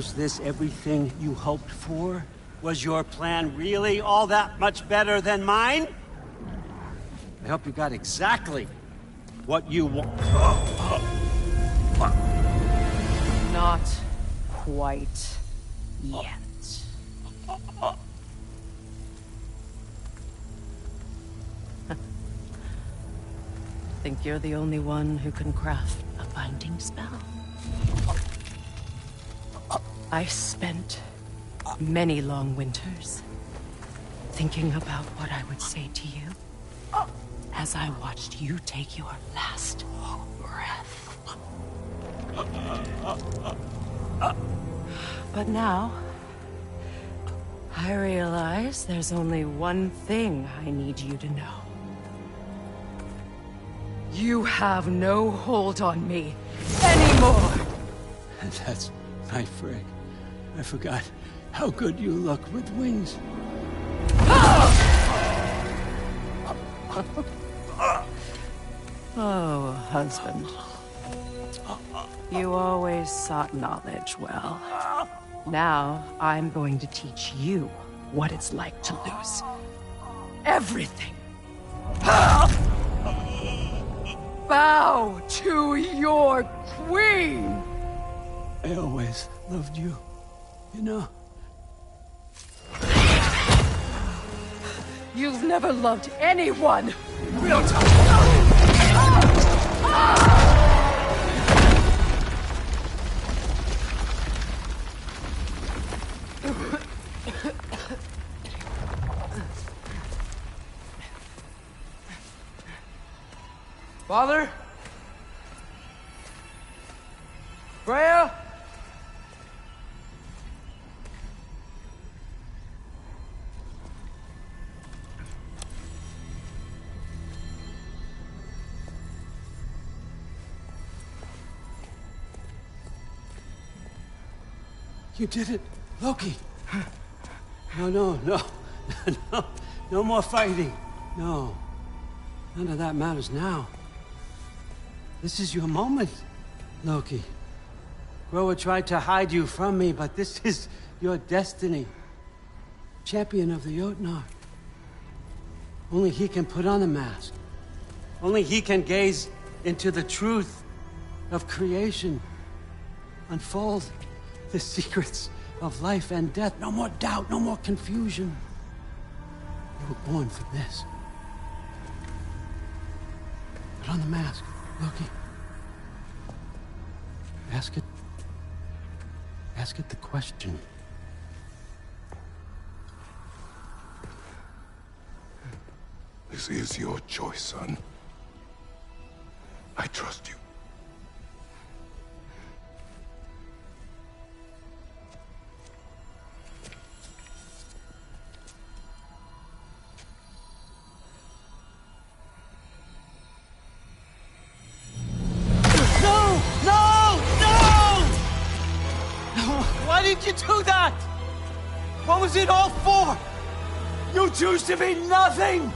[SPEAKER 12] Was this everything you hoped for? Was your plan really all that much better than mine? I hope you got exactly what you want.
[SPEAKER 4] Not quite yet. Think you're the only one who can craft a binding spell? I spent many long winters thinking about what I would say to you as I watched you take your last breath. But now, I realize there's only one thing I need you to know. You have no hold on me anymore!
[SPEAKER 12] That's my Frigg. I forgot how good you look with wings.
[SPEAKER 4] Oh, husband. You always sought knowledge well. Now, I'm going to teach you what it's like to lose everything. Bow to your queen!
[SPEAKER 12] I always loved you, you know.
[SPEAKER 4] You've never loved anyone!
[SPEAKER 12] Real talk!
[SPEAKER 2] Father? Freya?
[SPEAKER 12] You did it, Loki. No. No more fighting. No. None of that matters now. This is your moment, Loki. Groa tried to hide you from me, but this is your destiny. Champion of the Jotnar. Only he can put on the mask. Only he can gaze into the truth of creation. Unfold the secrets of life and death. No more doubt, no more confusion. You were born for this. Put on the mask, Loki. Ask it the question.
[SPEAKER 3] This is your choice, son. I trust you.
[SPEAKER 12] Why did you do that? What was it all for? You choose to be nothing!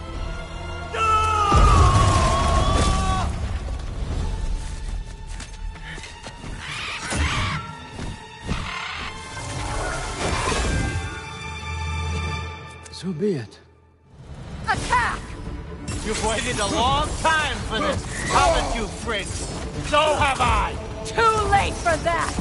[SPEAKER 12] So be it.
[SPEAKER 14] Attack!
[SPEAKER 12] You've waited a long time for this, haven't you, Frigg? So have I!
[SPEAKER 14] Too late for that!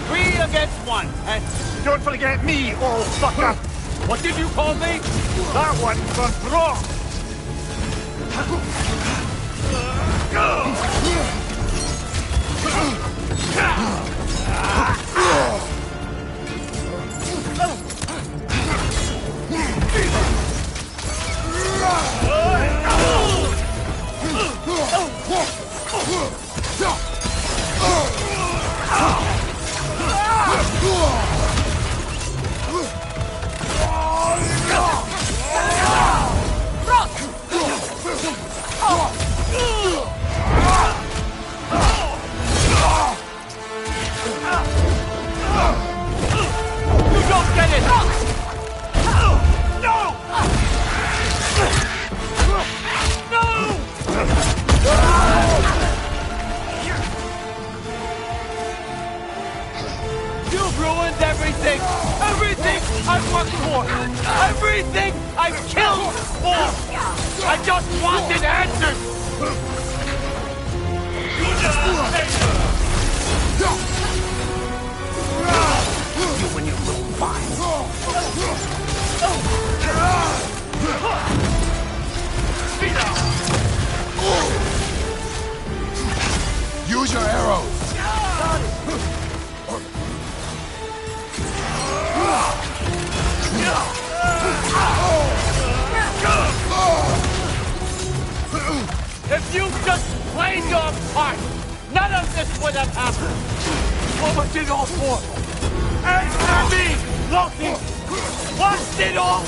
[SPEAKER 12] Three against one, and
[SPEAKER 1] don't forget me, old fucker!
[SPEAKER 12] What did you call me?
[SPEAKER 1] That one's for broth!
[SPEAKER 12] You've ruined everything! Everything I've worked for! Everything I've killed for! I just wanted answers!
[SPEAKER 16] You and your little vine. Use your arrows!
[SPEAKER 12] If you just played your part, none of this would have happened. What was it all for? Answer me, Loki! What's it all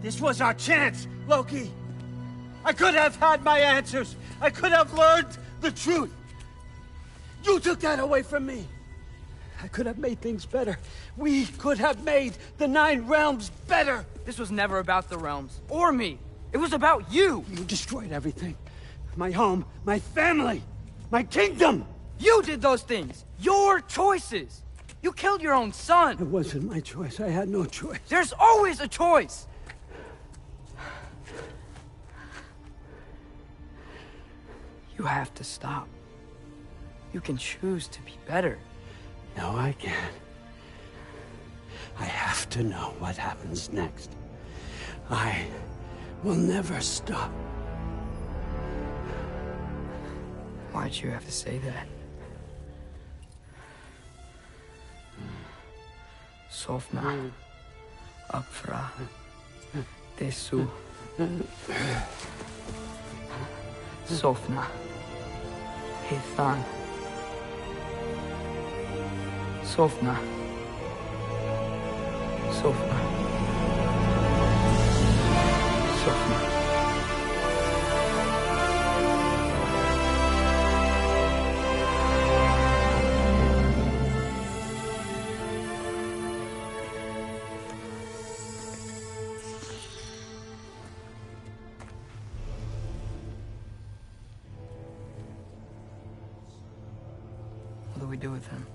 [SPEAKER 12] This was our chance, Loki! I could have had my answers! I could have learned the truth! You took that away from me! I could have made things better. We could have made the 9 realms better!
[SPEAKER 2] This was never about the realms, or me. It was about you!
[SPEAKER 12] You destroyed everything. My home, my family, my kingdom!
[SPEAKER 2] You did those things! Your choices! You killed your own son!
[SPEAKER 12] It wasn't my choice. I had no choice.
[SPEAKER 2] There's always a choice! You have to stop. You can choose to be better.
[SPEAKER 12] No, I can't. I have to know what happens next. I will never stop.
[SPEAKER 2] Why'd you have to say that? Sofna. Apfra. Desu. Sofna. Hithan. Sofna. Sofna. Sofna. What do we do with him?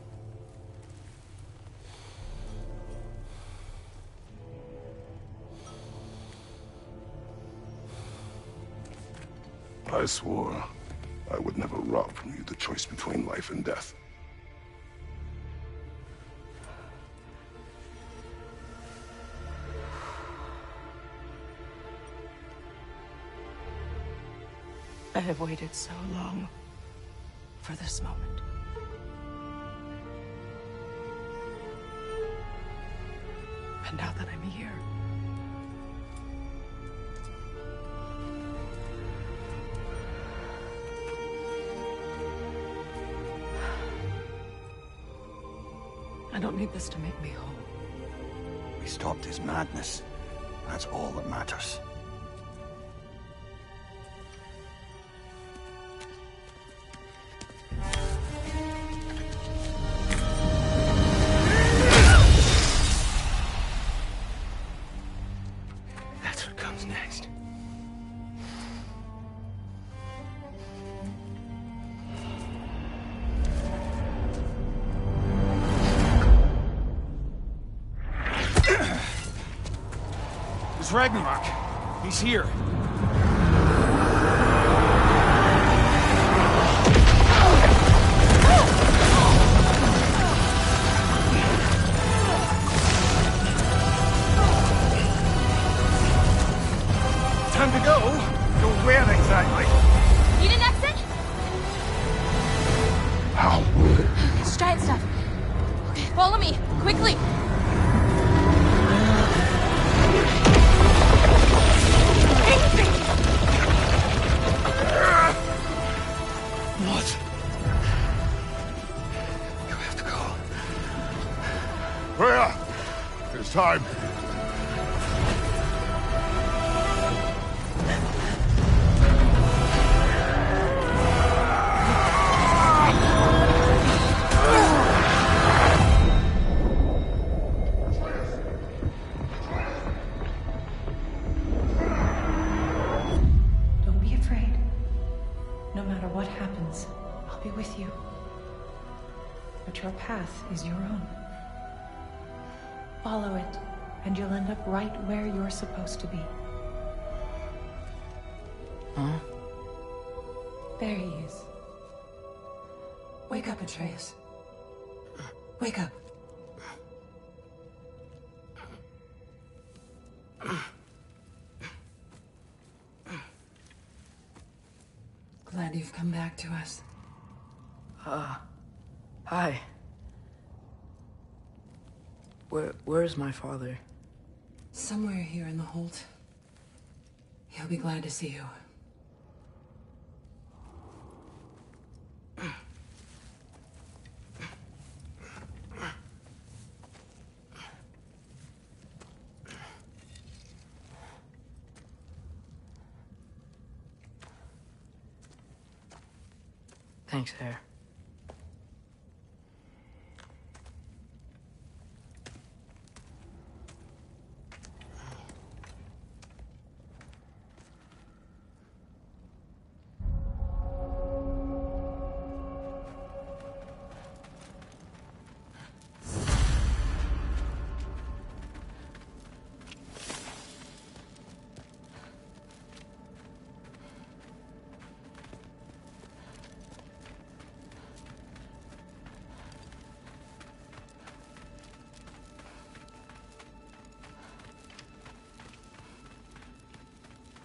[SPEAKER 3] I swore I would never rob from you the choice between life and death.
[SPEAKER 9] I have waited so long for this moment. And now that I'm here, I don't need this to make me whole.
[SPEAKER 1] We stopped his madness. That's all that matters.
[SPEAKER 15] That's what comes next.
[SPEAKER 11] It's Ragnarok. He's here. Time to go.
[SPEAKER 1] Go where exactly?
[SPEAKER 10] Need an exit?
[SPEAKER 3] How?
[SPEAKER 10] It's giant stuff. Okay, follow me, quickly.
[SPEAKER 11] What?
[SPEAKER 3] You have to go.
[SPEAKER 16] Freya! It's time.
[SPEAKER 9] don't be afraid. No matter what happens, I'll be with you. But your path is your own. Follow it, and you'll end up right where you're supposed to be.
[SPEAKER 2] Huh?
[SPEAKER 9] There he is. Wake up, Atreus. Wake up. Glad you've come back to us.
[SPEAKER 2] Hi. Where's my father?
[SPEAKER 9] Somewhere here in the Holt. He'll be glad to see you.
[SPEAKER 2] Thanks, Hare.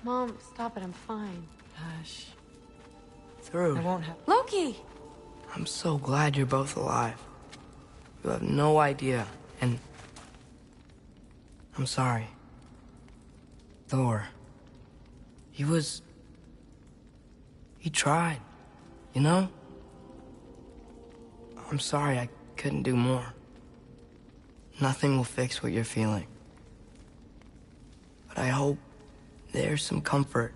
[SPEAKER 4] Mom, stop it. I'm fine.
[SPEAKER 9] Hush.
[SPEAKER 2] Through.
[SPEAKER 9] I won't have...
[SPEAKER 4] Loki!
[SPEAKER 2] I'm so glad you're both alive. You have no idea, and... I'm sorry. Thor. He tried, you know? I'm sorry I couldn't do more. Nothing will fix what you're feeling. But I hope there's some comfort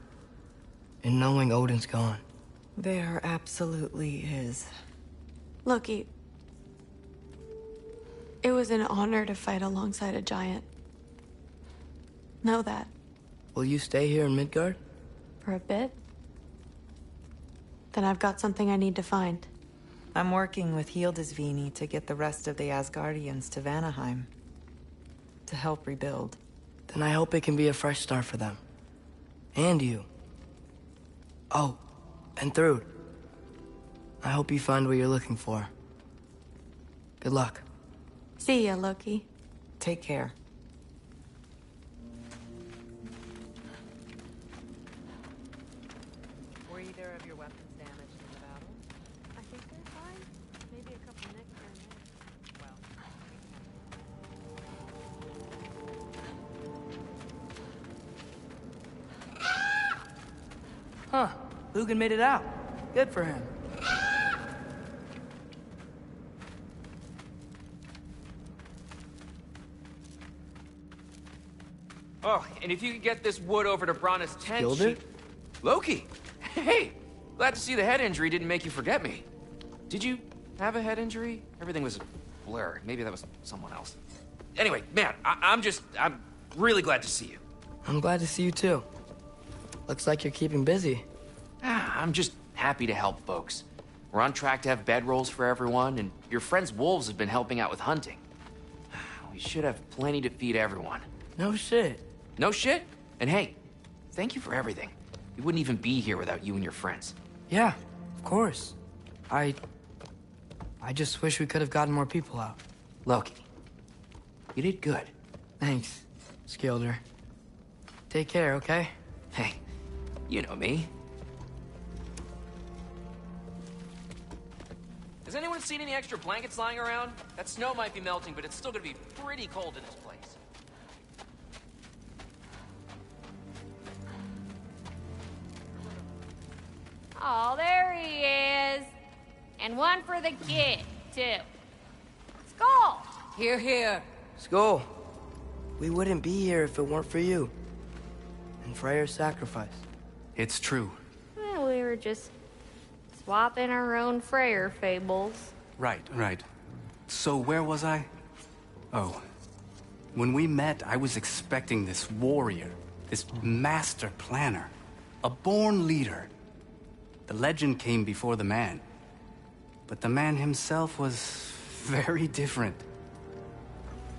[SPEAKER 2] in knowing Odin's gone.
[SPEAKER 9] There absolutely is.
[SPEAKER 14] Loki, it was an honor to fight alongside a giant. Know that.
[SPEAKER 2] Will you stay here in Midgard?
[SPEAKER 14] For a bit? Then I've got something I need to find.
[SPEAKER 18] I'm working with Hildisvini to get the rest of the Asgardians to Vanaheim. To help rebuild.
[SPEAKER 2] Then I hope it can be a fresh start for them. And you. Oh,
[SPEAKER 19] And Thrude, I hope you find what you're looking for. Good luck.
[SPEAKER 18] See ya, Loki. Take care. Were either of your weapons damaged in the battle?
[SPEAKER 4] I think they're fine. Maybe a couple nicks here and there.
[SPEAKER 18] Well,
[SPEAKER 2] Huh. Lugan made it out. Good for him.
[SPEAKER 20] Oh, and if you could get this wood over to Brana's tent,
[SPEAKER 19] Skilder?
[SPEAKER 20] Loki! Hey! Glad to see the head injury didn't make you forget me. Did you have a head injury? Everything was a blur. Maybe that was someone else. Anyway, man, I'm really glad to see you.
[SPEAKER 19] I'm glad to see you too. Looks like you're keeping busy.
[SPEAKER 20] I'm just happy to help folks. We're on track to have bedrolls for everyone, and your friend's wolves have been helping out with hunting. We should have plenty to feed everyone.
[SPEAKER 19] No shit.
[SPEAKER 20] No shit? And hey, thank you for everything. We wouldn't even be here without you and your friends.
[SPEAKER 19] Yeah, of course. I just wish we could have gotten more people out.
[SPEAKER 20] Loki, you did good.
[SPEAKER 19] Thanks, Skilder. Take care, okay?
[SPEAKER 20] Hey, you know me. Has anyone seen any extra blankets lying around? That snow might be melting, but it's still gonna be pretty cold in this place.
[SPEAKER 10] Oh, there he is. And one for the kid, too. Skull!
[SPEAKER 19] Here, here. Skull, we wouldn't be here if it weren't for you. And Freyr's sacrifice.
[SPEAKER 11] It's true.
[SPEAKER 10] Well, we were just swapping our own Freyr fables.
[SPEAKER 11] Right. So where was I? Oh. When we met, I was expecting this warrior, this master planner, a born leader. The legend came before the man. But the man himself was very different.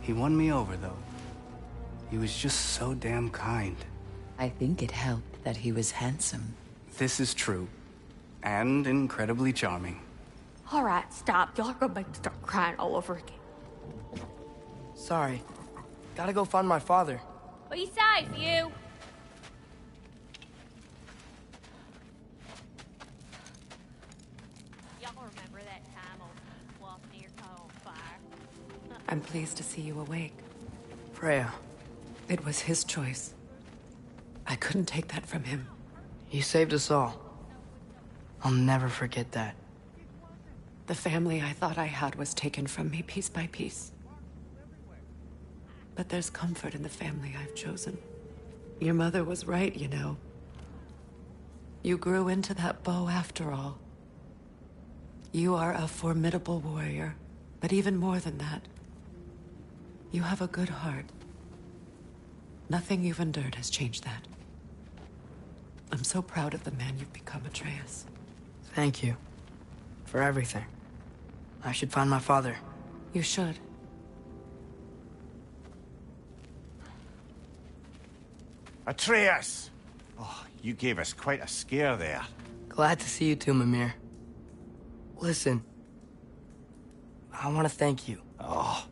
[SPEAKER 11] He won me over, though. He was just so damn kind.
[SPEAKER 18] I think it helped that he was handsome.
[SPEAKER 11] This is true. And incredibly charming.
[SPEAKER 10] All right, stop. Y'all are gonna make me start crying all over again.
[SPEAKER 19] Sorry. Gotta go find my father.
[SPEAKER 10] Be safe, you. Y'all remember that time old Fluff near caught on fire?
[SPEAKER 18] I'm pleased to see you awake.
[SPEAKER 19] Freya.
[SPEAKER 18] It was his choice. I couldn't take that from him.
[SPEAKER 19] He saved us all. I'll never forget that.
[SPEAKER 18] The family I thought I had was taken from me piece by piece. But there's comfort in the family I've chosen. Your mother was right, you know. You grew into that bow after all. You are a formidable warrior, but even more than that, you have a good heart. Nothing you've endured has changed that. I'm so proud of the man you've become, Atreus.
[SPEAKER 19] Thank you. For everything. I should find my father.
[SPEAKER 18] You should.
[SPEAKER 1] Atreus! Oh, you gave us quite a scare there.
[SPEAKER 19] Glad to see you too, Mimir. Listen. I want to thank you.
[SPEAKER 1] Oh.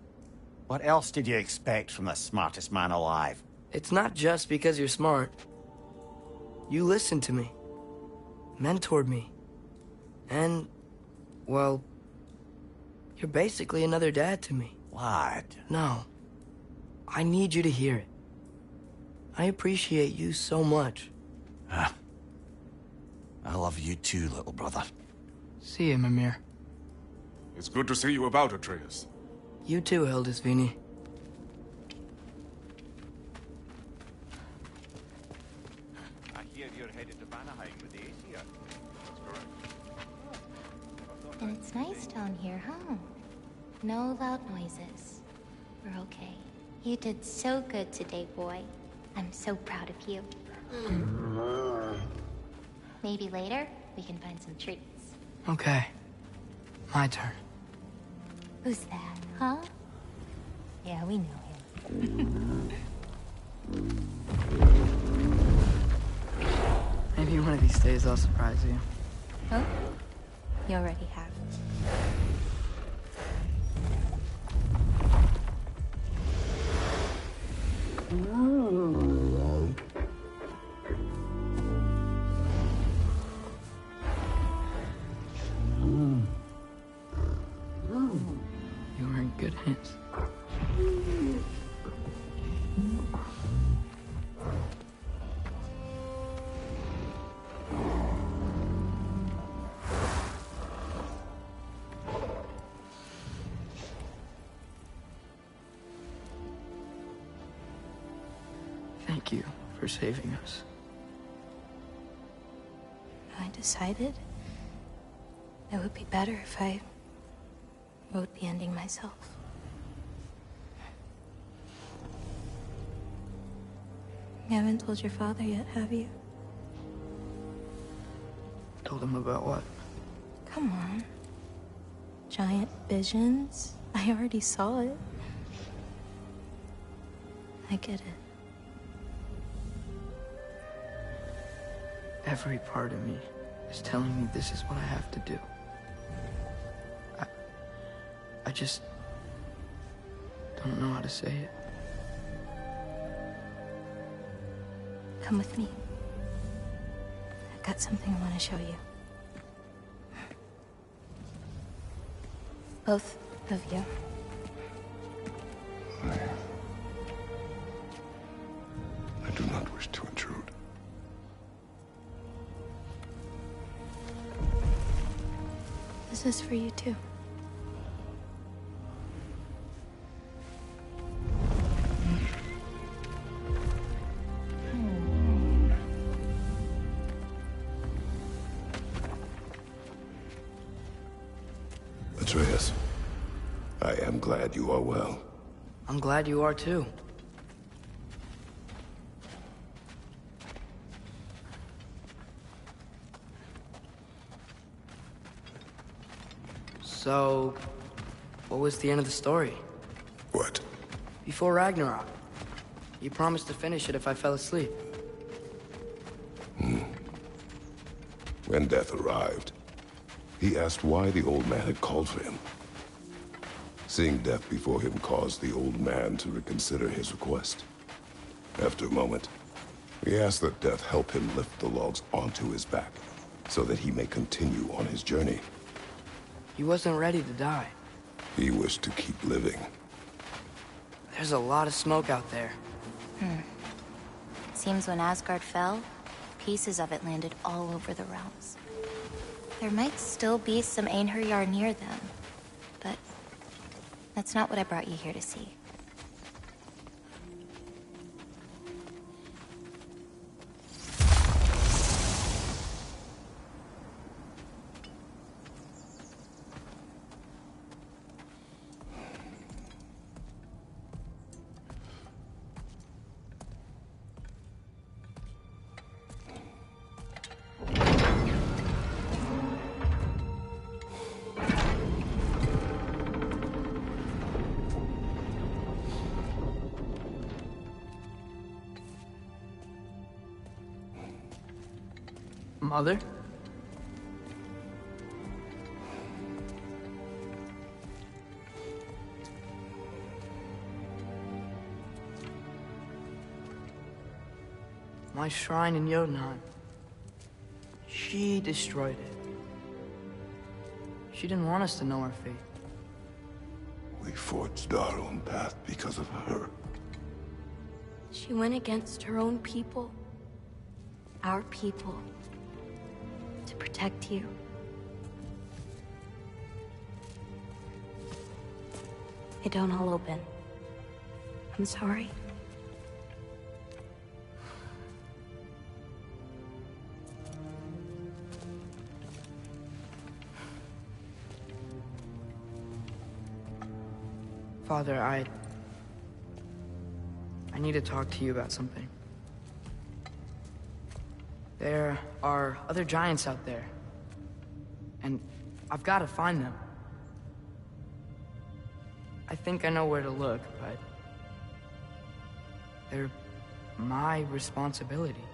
[SPEAKER 1] What else did you expect from the smartest man alive?
[SPEAKER 19] It's not just because you're smart. You listened to me. Mentored me. And, well, you're basically another dad to me.
[SPEAKER 1] What?
[SPEAKER 19] No. I need you to hear it. I appreciate you so much.
[SPEAKER 1] I love you too, little brother.
[SPEAKER 19] See you, Mimir.
[SPEAKER 3] It's good to see you about, Atreus.
[SPEAKER 19] You too, Hildisvíni.
[SPEAKER 1] I hear you're headed to Vanaheim with the Aesir. That's correct.
[SPEAKER 21] And it's nice down here, huh? No loud noises. We're okay. You did so good today, boy. I'm so proud of you. Maybe later, we can find some treats.
[SPEAKER 19] Okay. My turn.
[SPEAKER 21] Who's that, huh? Yeah, we know him.
[SPEAKER 19] Maybe one of these days I'll surprise you.
[SPEAKER 21] Oh? You already have.
[SPEAKER 2] You are in good hands. Thank you for saving us.
[SPEAKER 21] I decided it would be better if I wrote the ending myself. You haven't told your father yet, have you?
[SPEAKER 2] Told him about what?
[SPEAKER 21] Come on. Giant visions? I already saw it. I get it.
[SPEAKER 2] Every part of me is telling me this is what I have to do. I just don't know how to say it.
[SPEAKER 21] Come with me. I've got something I want to show you. Both of you.
[SPEAKER 3] I do not wish to intrude.
[SPEAKER 21] This is for you too.
[SPEAKER 3] Atreus, I am glad you are well.
[SPEAKER 2] I'm glad you are too. So, what was the end of the story?
[SPEAKER 3] What?
[SPEAKER 2] Before Ragnarok. You promised to finish it if I fell asleep.
[SPEAKER 3] When death arrived, he asked why the old man had called for him. Seeing death before him caused the old man to reconsider his request. After a moment, he asked that death help him lift the logs onto his back, so that he may continue on his journey.
[SPEAKER 2] He wasn't ready to die.
[SPEAKER 3] He wished to keep living.
[SPEAKER 2] There's a lot of smoke out there.
[SPEAKER 21] Seems when Asgard fell, pieces of it landed all over the realms. There might still be some Einherjar near them, but that's not what I brought you here to see.
[SPEAKER 2] Mother? My shrine in Jotunheim. She destroyed it. She didn't want us to know our fate.
[SPEAKER 3] We forged our own path because of her.
[SPEAKER 8] She went against her own people. Our people. To protect you. They don't all open. I'm sorry.
[SPEAKER 2] Father, I need to talk to you about something. There are other giants out there. And I've got to find them. I think I know where to look, but they're my responsibility.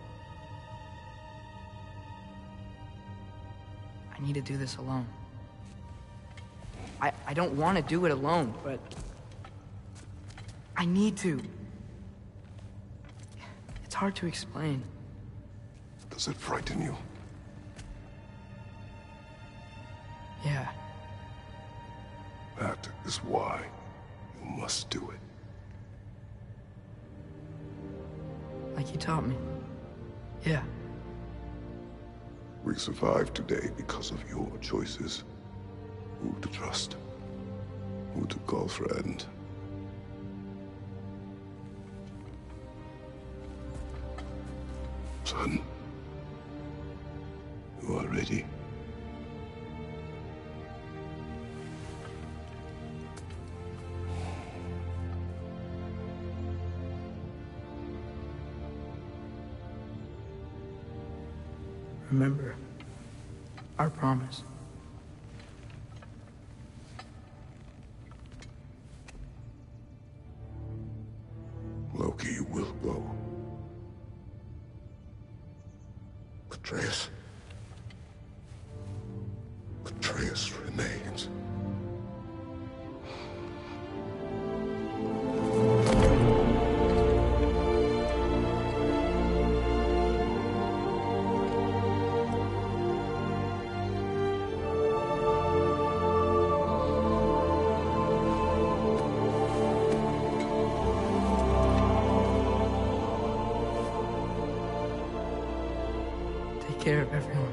[SPEAKER 2] I need to do this alone. I don't want to do it alone, but I need to. It's hard to explain.
[SPEAKER 3] Does it frighten you?
[SPEAKER 2] Yeah.
[SPEAKER 3] That is why you must do it.
[SPEAKER 2] Like you taught me. Yeah.
[SPEAKER 3] We survived today because of your choices. Who to trust. Who to call friend. Son. You are ready.
[SPEAKER 2] Remember our promise.
[SPEAKER 3] Loki will go. Atreus. Atreus remains.
[SPEAKER 2] Take care of everyone.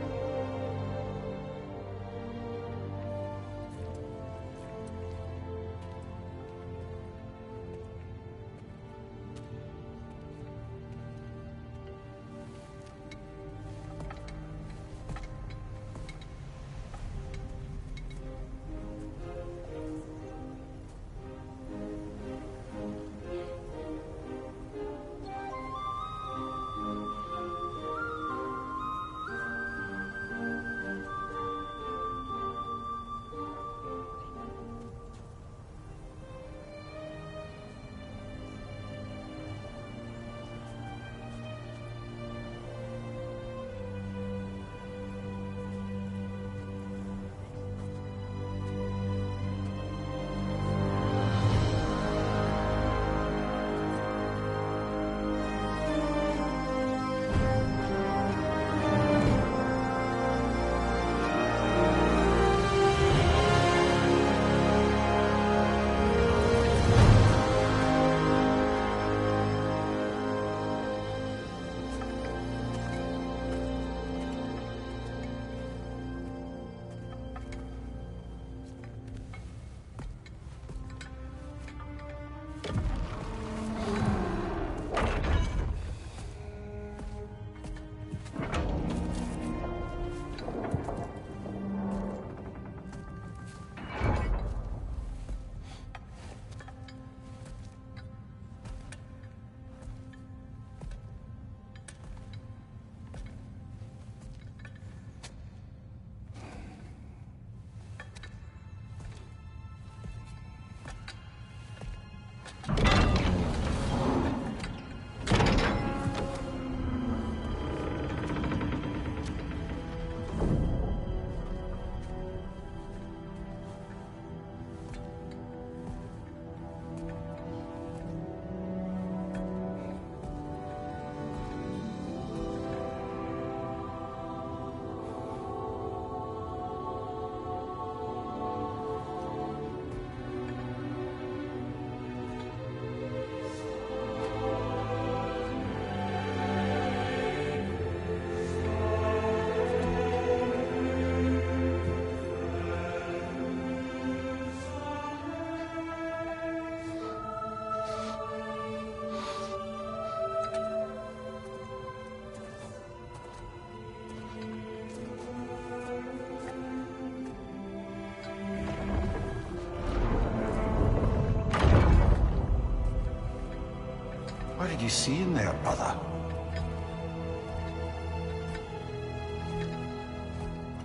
[SPEAKER 1] What did you see in there, brother?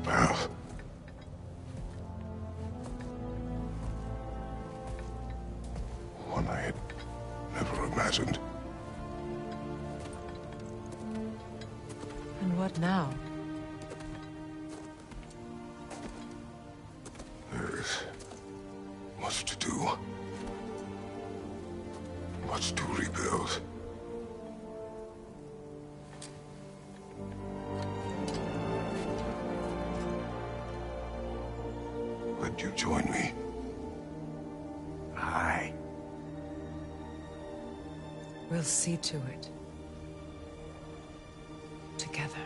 [SPEAKER 3] Path. One I had never imagined.
[SPEAKER 9] And what now?
[SPEAKER 3] much to do. Much to rebuild. Would you join me?
[SPEAKER 1] Aye.
[SPEAKER 18] We'll see to it. Together.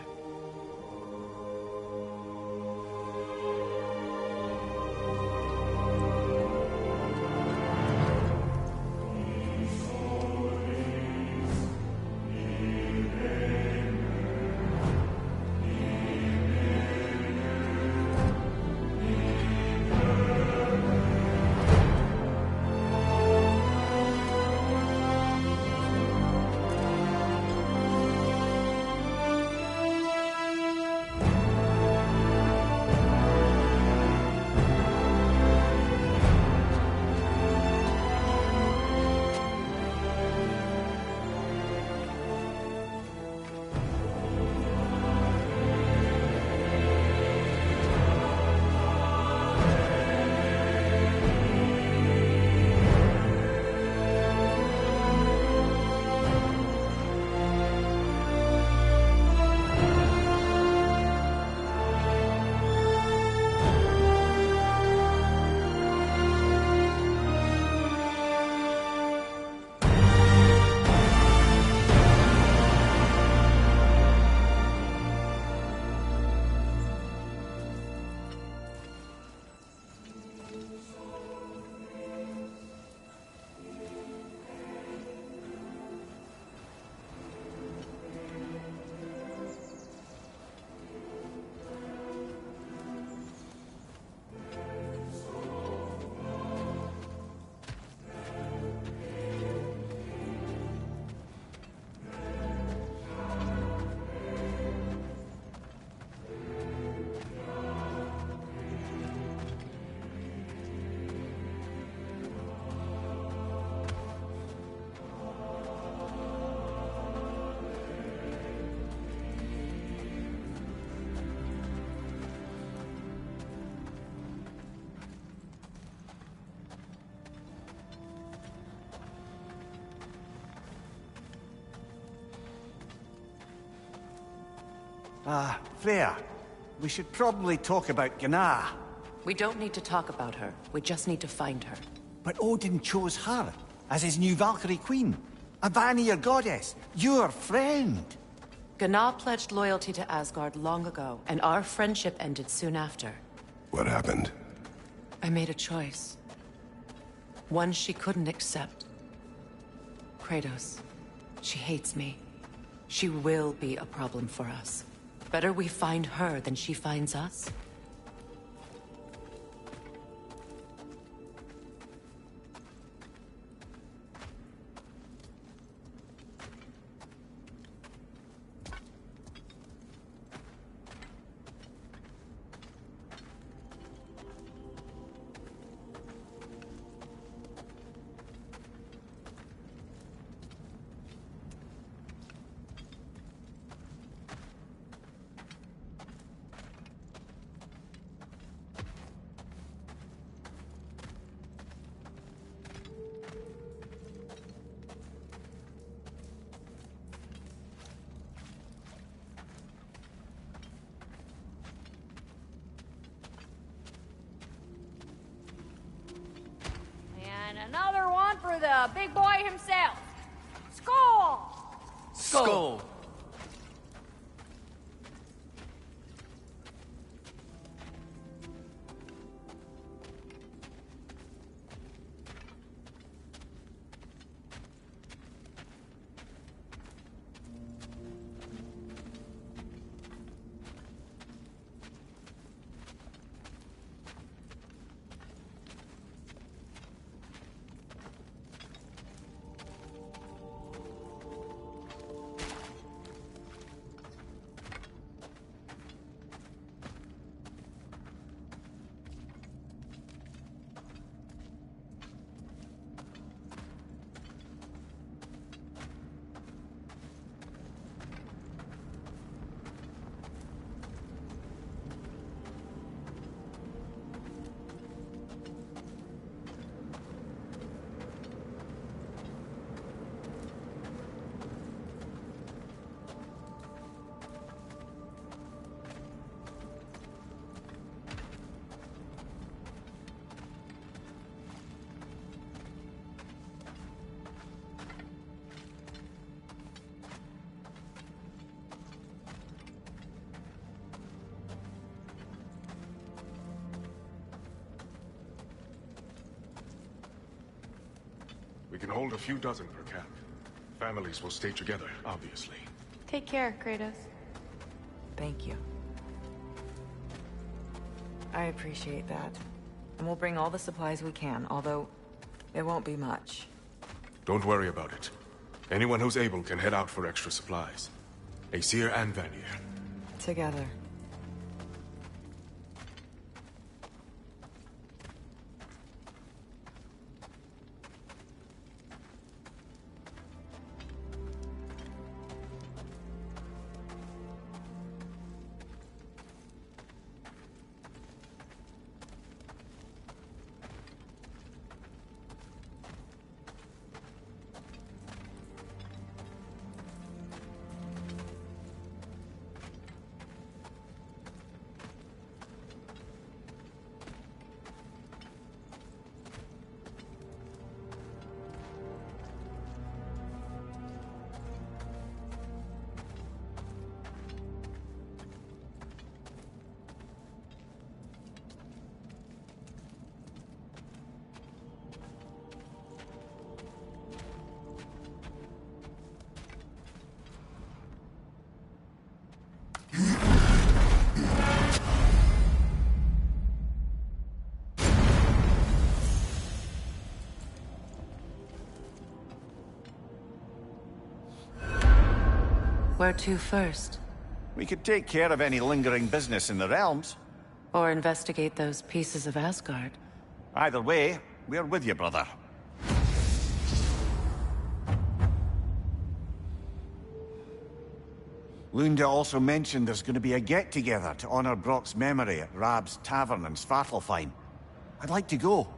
[SPEAKER 1] Freya, we should probably talk about Gná.
[SPEAKER 4] We don't need to talk about her. We just need to find her.
[SPEAKER 1] But Odin chose her as his new Valkyrie queen. A Vanir goddess, your friend.
[SPEAKER 4] Gná pledged loyalty to Asgard long ago, and our friendship ended soon after.
[SPEAKER 3] What happened?
[SPEAKER 4] I made a choice. One she couldn't accept. Kratos. She hates me. She will be a problem for us. Better we find her than she finds us.
[SPEAKER 10] And another one for the big boy himself. Skull!
[SPEAKER 11] Skull!
[SPEAKER 6] We can hold a few dozen per camp. Families will stay together, obviously.
[SPEAKER 14] Take care, Kratos.
[SPEAKER 22] Thank you. I appreciate that. And we'll bring all the supplies we can, although it won't be much.
[SPEAKER 6] Don't worry about it. Anyone who's able can head out for extra supplies. Aesir and Vanir.
[SPEAKER 22] Together.
[SPEAKER 4] Where to first?
[SPEAKER 1] We could take care of any lingering business in the realms.
[SPEAKER 4] Or investigate those pieces of Asgard?
[SPEAKER 1] Either way, we're with you, brother. Lunda also mentioned there's going to be a get-together to honor Brock's memory at Rab's Tavern in Svartalfheim. I'd like to go.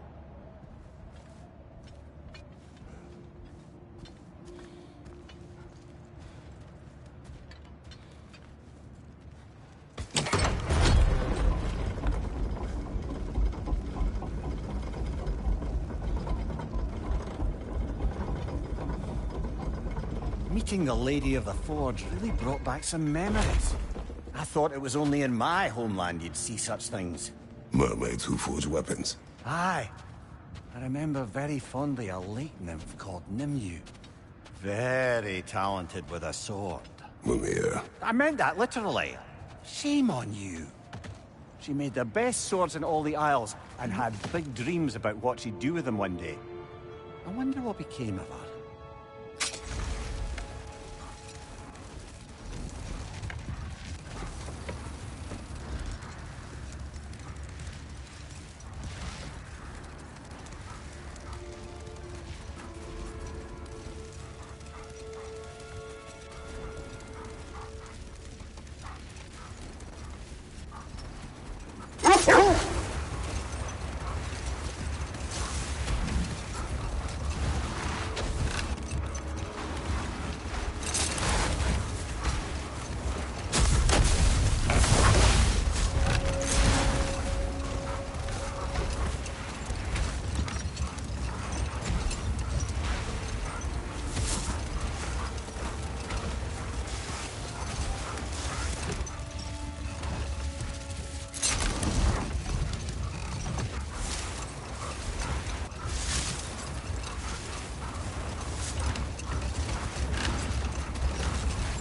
[SPEAKER 1] Meeting the Lady of the Forge really brought back some memories. I thought it was only in my homeland you'd see such things.
[SPEAKER 3] Mermaids who forge weapons.
[SPEAKER 1] Aye. I remember very fondly a lake nymph called Nimue. Very talented with a sword.
[SPEAKER 3] Mimir.
[SPEAKER 1] I meant that literally. Shame on you. She made the best swords in all the Isles and had big dreams about what she'd do with them one day. I wonder what became of her.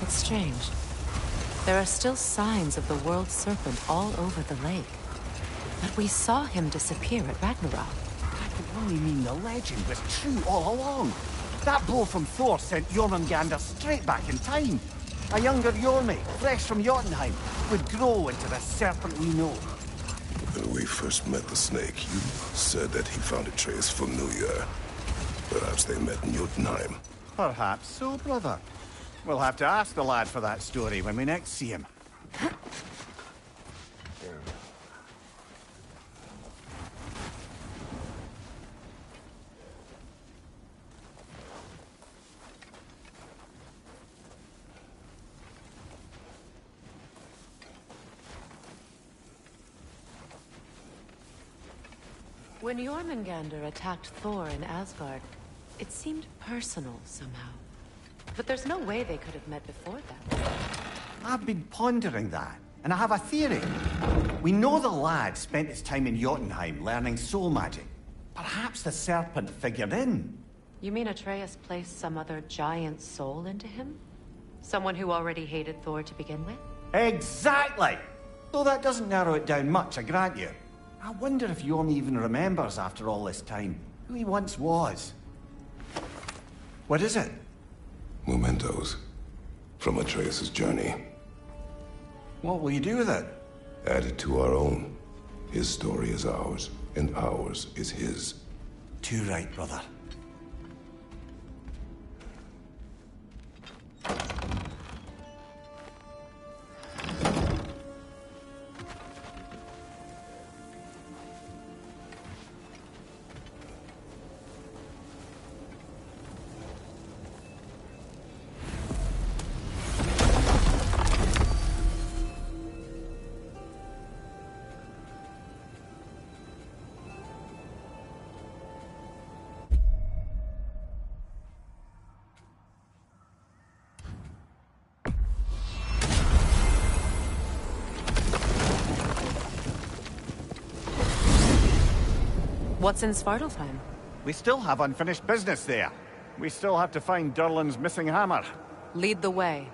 [SPEAKER 4] Strange. There are still signs of the World Serpent all over the lake. But we saw him disappear at Ragnarok.
[SPEAKER 1] That could only mean the legend was true all along. That blow from Thor sent Jormungandr straight back in time. A younger Jormi, fresh from Jotunheim, would grow into the serpent we know.
[SPEAKER 3] When we first met the snake, you said that he found Atreus familiar. Perhaps they met in Jotunheim.
[SPEAKER 1] Perhaps so, brother. We'll have to ask the lad for that story when we next see him.
[SPEAKER 4] When Jormungandr attacked Thor in Asgard, it seemed personal somehow. But there's no way they could have met before that.
[SPEAKER 1] I've been pondering that, and I have a theory. We know the lad spent his time in Jotunheim learning soul magic. Perhaps the serpent figured in.
[SPEAKER 4] You mean Atreus placed some other giant soul into him? Someone who already hated Thor to begin with?
[SPEAKER 1] Exactly! Though that doesn't narrow it down much, I grant you. I wonder if Yorm even remembers after all this time who he once was. What is it?
[SPEAKER 3] Mementos. From Atreus' journey.
[SPEAKER 1] What will you do with it?
[SPEAKER 3] Add it to our own. His story is ours, and ours is his.
[SPEAKER 1] Too right, brother.
[SPEAKER 4] What's in Svartalfheim?
[SPEAKER 1] We still have unfinished business there. We still have to find Durlin's missing hammer.
[SPEAKER 4] Lead the way.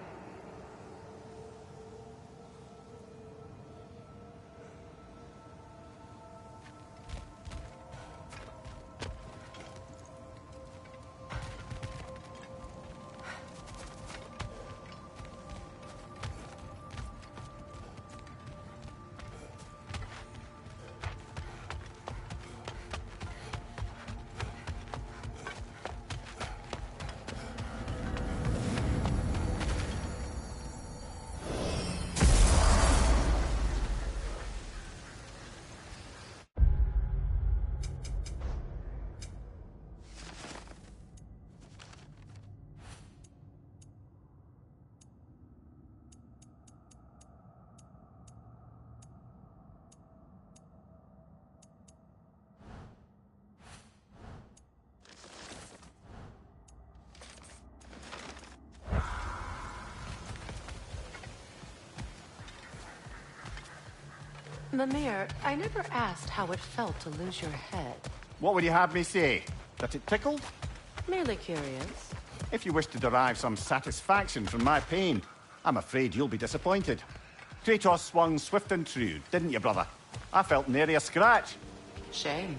[SPEAKER 4] Mimir, I never asked how it felt to lose your head.
[SPEAKER 1] What would you have me say? That it tickled?
[SPEAKER 4] Merely curious.
[SPEAKER 1] If you wish to derive some satisfaction from my pain, I'm afraid you'll be disappointed. Kratos swung swift and true, didn't you, brother? I felt nary a scratch.
[SPEAKER 4] Shame.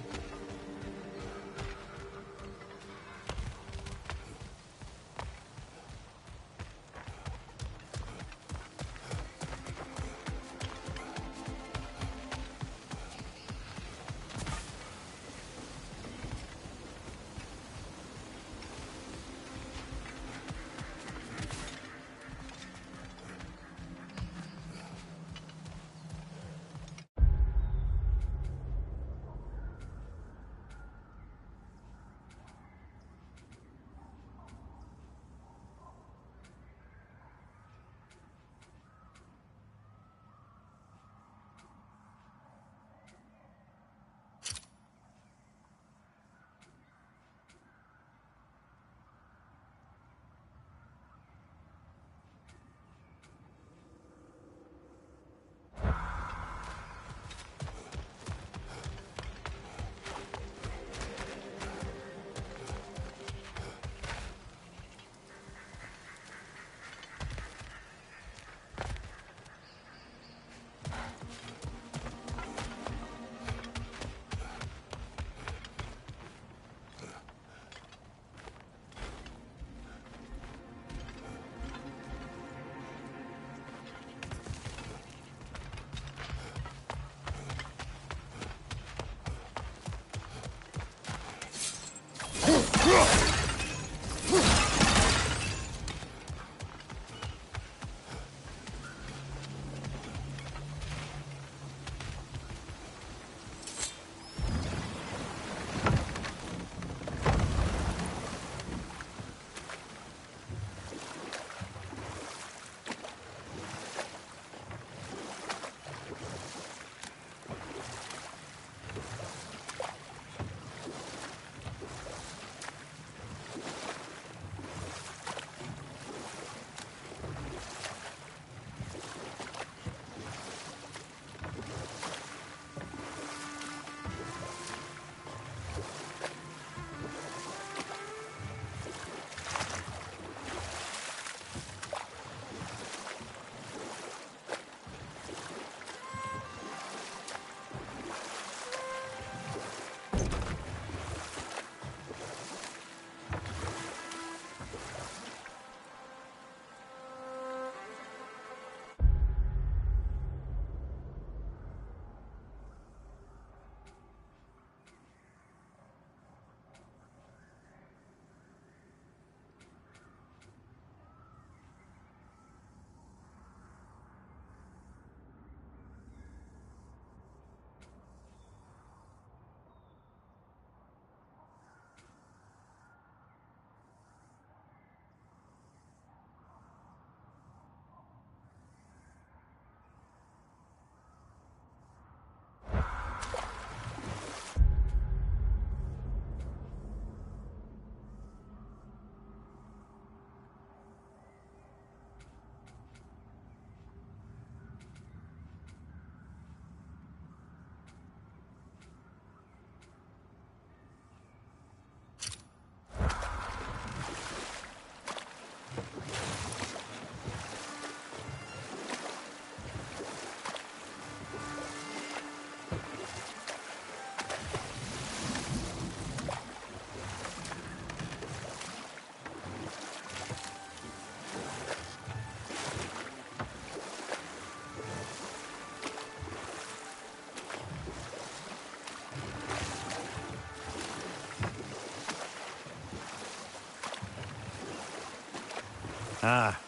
[SPEAKER 1] Ah,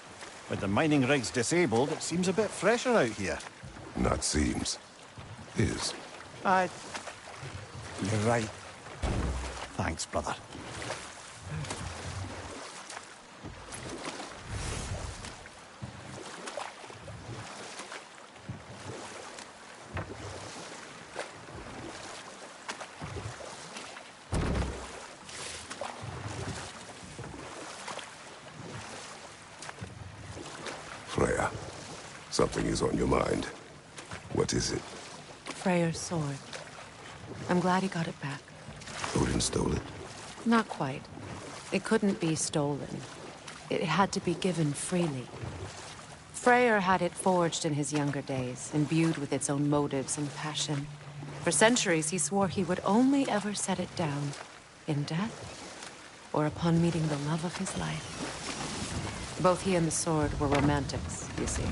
[SPEAKER 1] with the mining rigs disabled, it seems a bit fresher out here.
[SPEAKER 3] Not seems. Is.
[SPEAKER 1] You're right. Thanks, brother.
[SPEAKER 3] Freya, something is on your mind. What is it?
[SPEAKER 18] Freyr's sword. I'm glad he got it back.
[SPEAKER 3] Odin stole it?
[SPEAKER 18] Not quite. It couldn't be stolen. It had to be given freely. Freyr had it forged in his younger days, imbued with its own motives and passion. For centuries, he swore he would only ever set it down in death or upon meeting the love of his life. Both he and the sword were romantics, you see.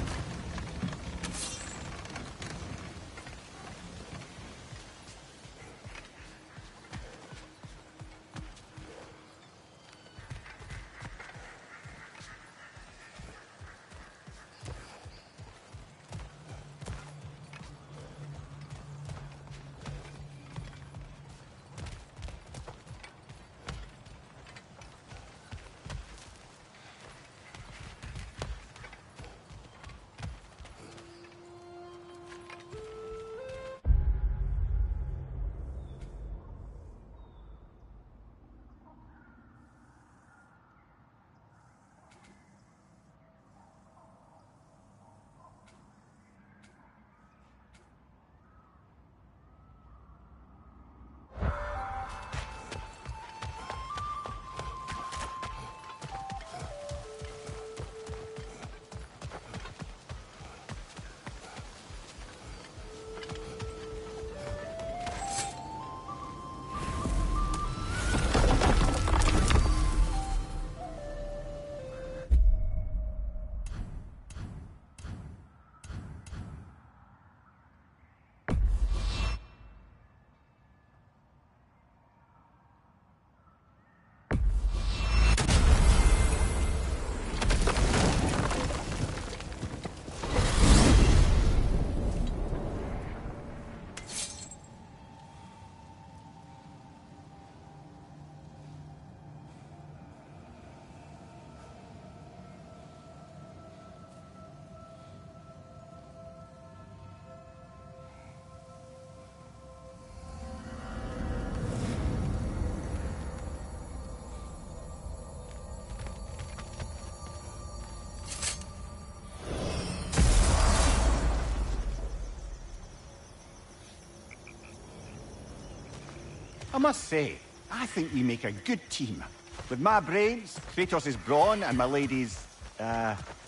[SPEAKER 1] I must say, I think we make a good team. With my brains, Kratos' brawn, and my lady's,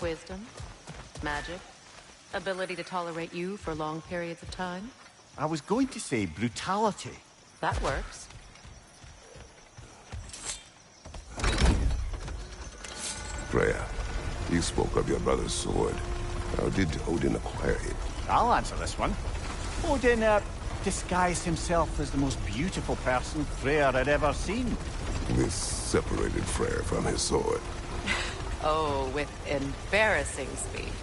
[SPEAKER 18] Wisdom, magic, ability to tolerate you for long periods of time.
[SPEAKER 1] I was going to say brutality.
[SPEAKER 18] That works.
[SPEAKER 3] Freya, you spoke of your brother's sword. How did Odin acquire it?
[SPEAKER 1] I'll answer this one. Odin, disguised himself as the most beautiful person Freyr had ever seen.
[SPEAKER 3] This separated Freyr from his sword.
[SPEAKER 18] Oh, with embarrassing speed.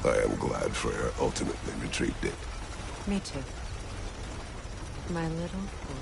[SPEAKER 3] I am glad Freyr ultimately retrieved it.
[SPEAKER 18] Me too. My little boy.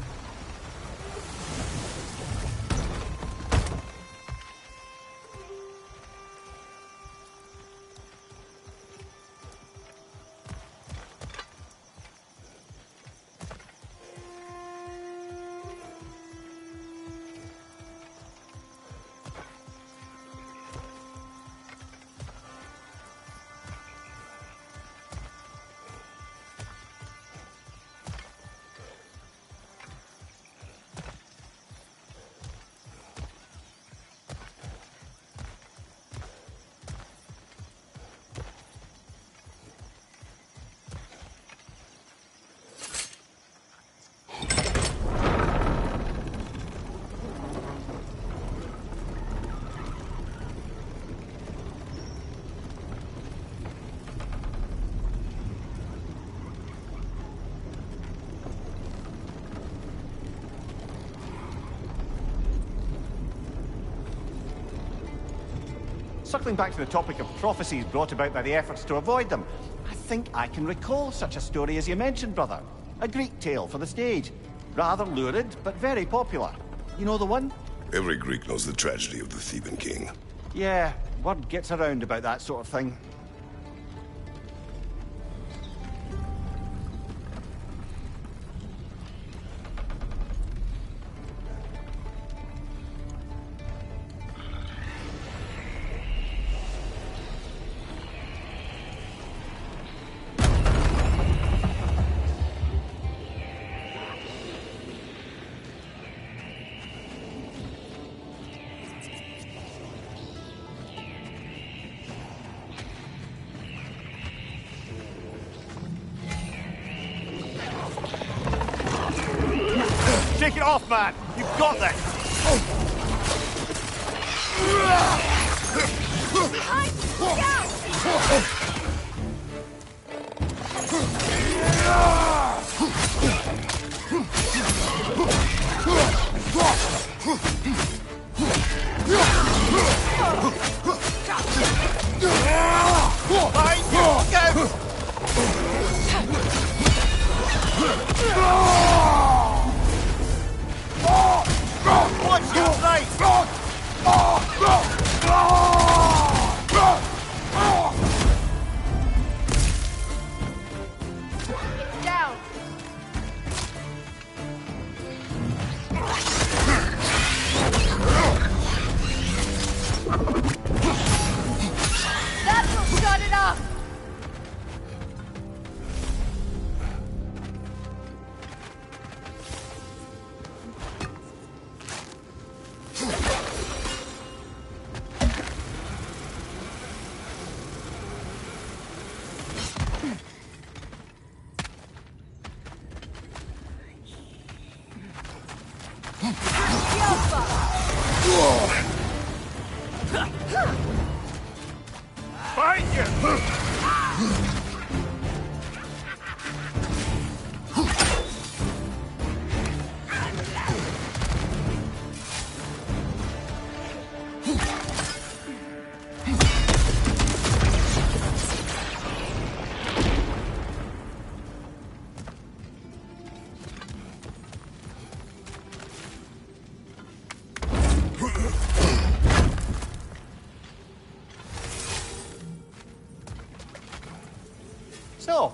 [SPEAKER 1] Circling back to the topic of prophecies brought about by the efforts to avoid them, I think I can recall such a story as you mentioned, brother. A Greek tale for the stage. Rather lurid, but very popular. You know the one?
[SPEAKER 3] Every Greek knows the tragedy of the Theban king.
[SPEAKER 1] Yeah, word gets around about that sort of thing. Shake it off, man! You've got this!
[SPEAKER 17] Behind! Look out!
[SPEAKER 1] Watch your right!
[SPEAKER 17] Down! That will shut it up!
[SPEAKER 1] Find you! So,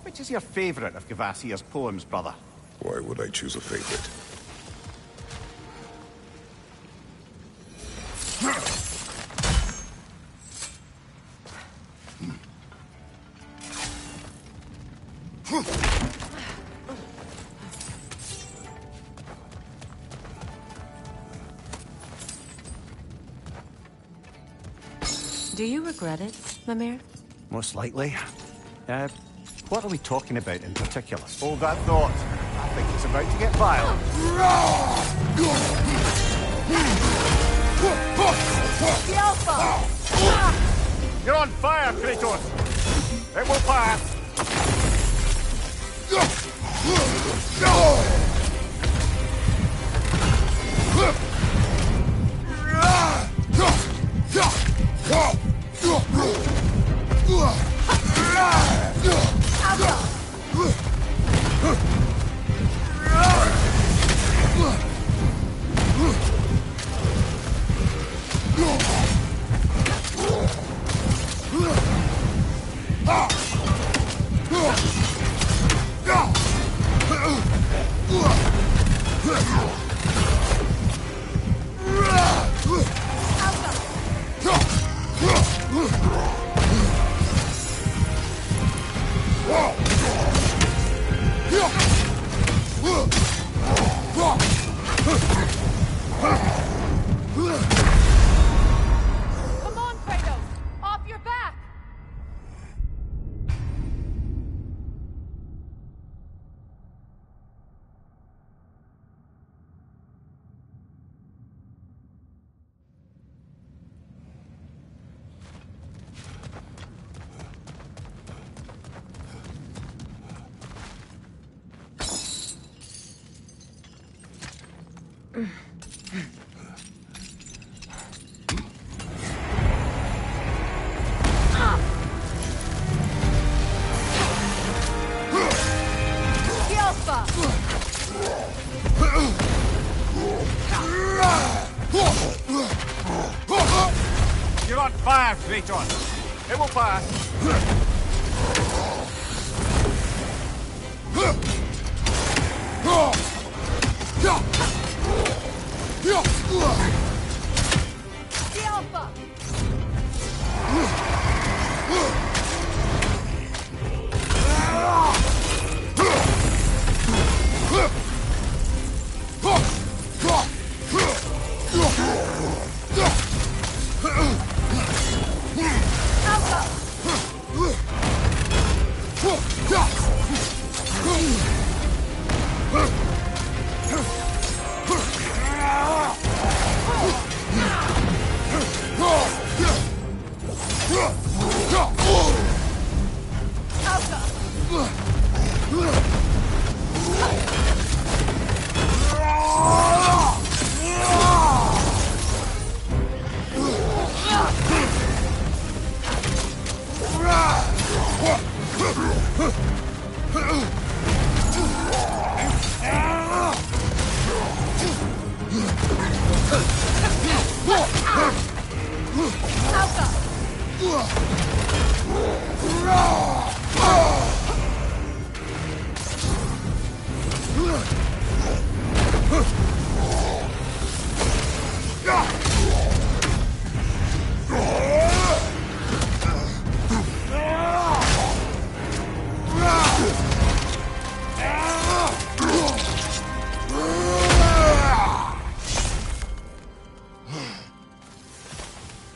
[SPEAKER 1] which is your favourite of Gavassia's poems, brother?
[SPEAKER 3] Why would I choose a favorite?
[SPEAKER 18] Do you regret it, Mimir?
[SPEAKER 1] Most likely. What are we talking about in particular? Hold that thought. I think it's about to get violent.
[SPEAKER 17] The Alpha!
[SPEAKER 1] You're on fire, Kratos! It will pass!
[SPEAKER 17] Come on, Kratos! Off your back!
[SPEAKER 1] You're on fire, Kratos. It will pass.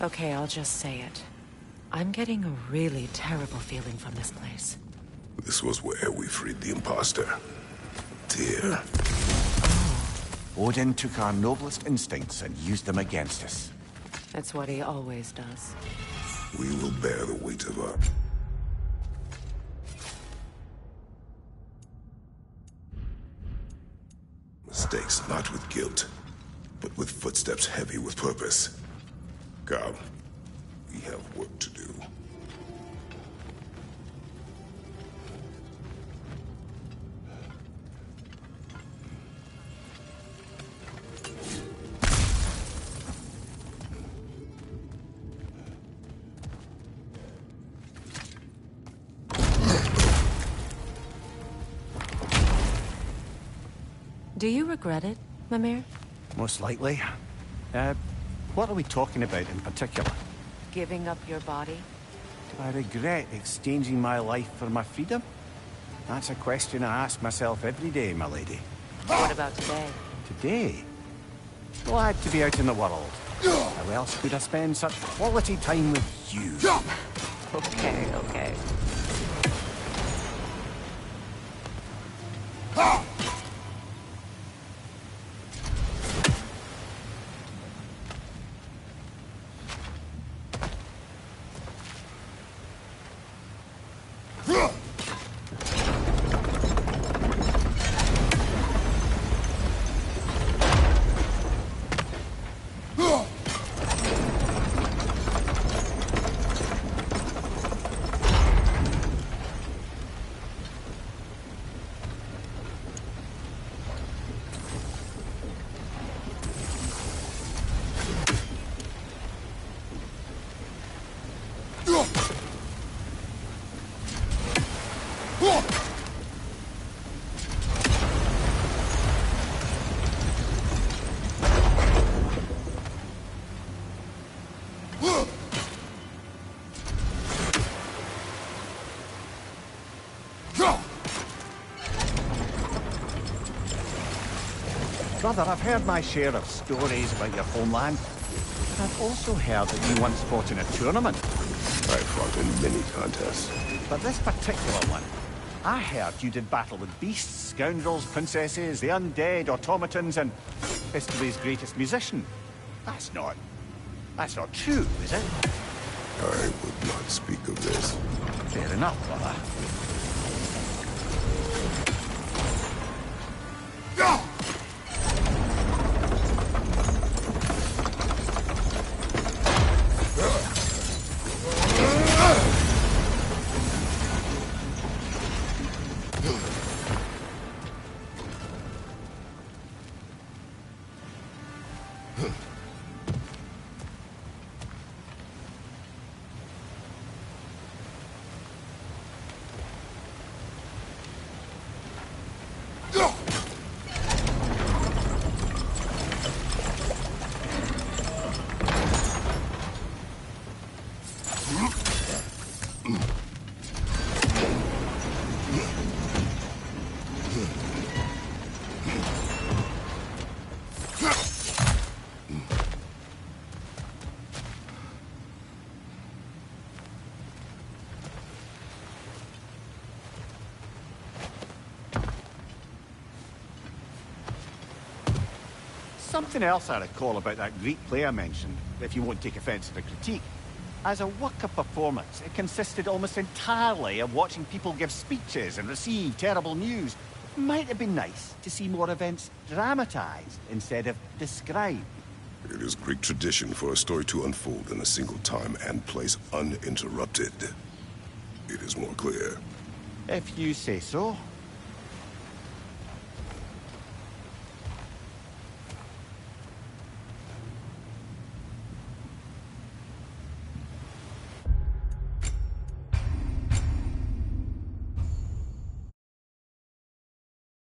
[SPEAKER 18] Okay, I'll just say it. I'm getting a really terrible feeling from this place.
[SPEAKER 3] This was where we freed the imposter. Dear.
[SPEAKER 1] Odin took our noblest instincts and used them against us.
[SPEAKER 18] That's what he always does.
[SPEAKER 3] We will bear the weight of our... mistakes, not with guilt, but with footsteps heavy with purpose. Come, we have work to do.
[SPEAKER 18] Do you regret it, Mimir?
[SPEAKER 1] Most likely. What are we talking about in particular?
[SPEAKER 18] Giving up your body?
[SPEAKER 1] Do I regret exchanging my life for my freedom? That's a question I ask myself every day, my lady.
[SPEAKER 18] What about today?
[SPEAKER 1] Today? Glad to be out in the world. How else could I spend such quality time with you?
[SPEAKER 18] Okay, okay.
[SPEAKER 1] Brother, I've heard my share of stories about your homeland. I've also heard that you once fought in a tournament.
[SPEAKER 3] I fought in many contests.
[SPEAKER 1] But this particular one, I heard you did battle with beasts, scoundrels, princesses, the undead, automatons, and history's greatest musician. That's not true, is it?
[SPEAKER 3] I would not speak of this.
[SPEAKER 1] Fair enough, brother. Something else I recall about that Greek play I mentioned, if you won't take offence to the critique. As a work of performance, it consisted almost entirely of watching people give speeches and receive terrible news. Might have been nice to see more events dramatised instead of described.
[SPEAKER 3] It is Greek tradition for a story to unfold in a single time and place uninterrupted. It is more clear.
[SPEAKER 1] If you say so.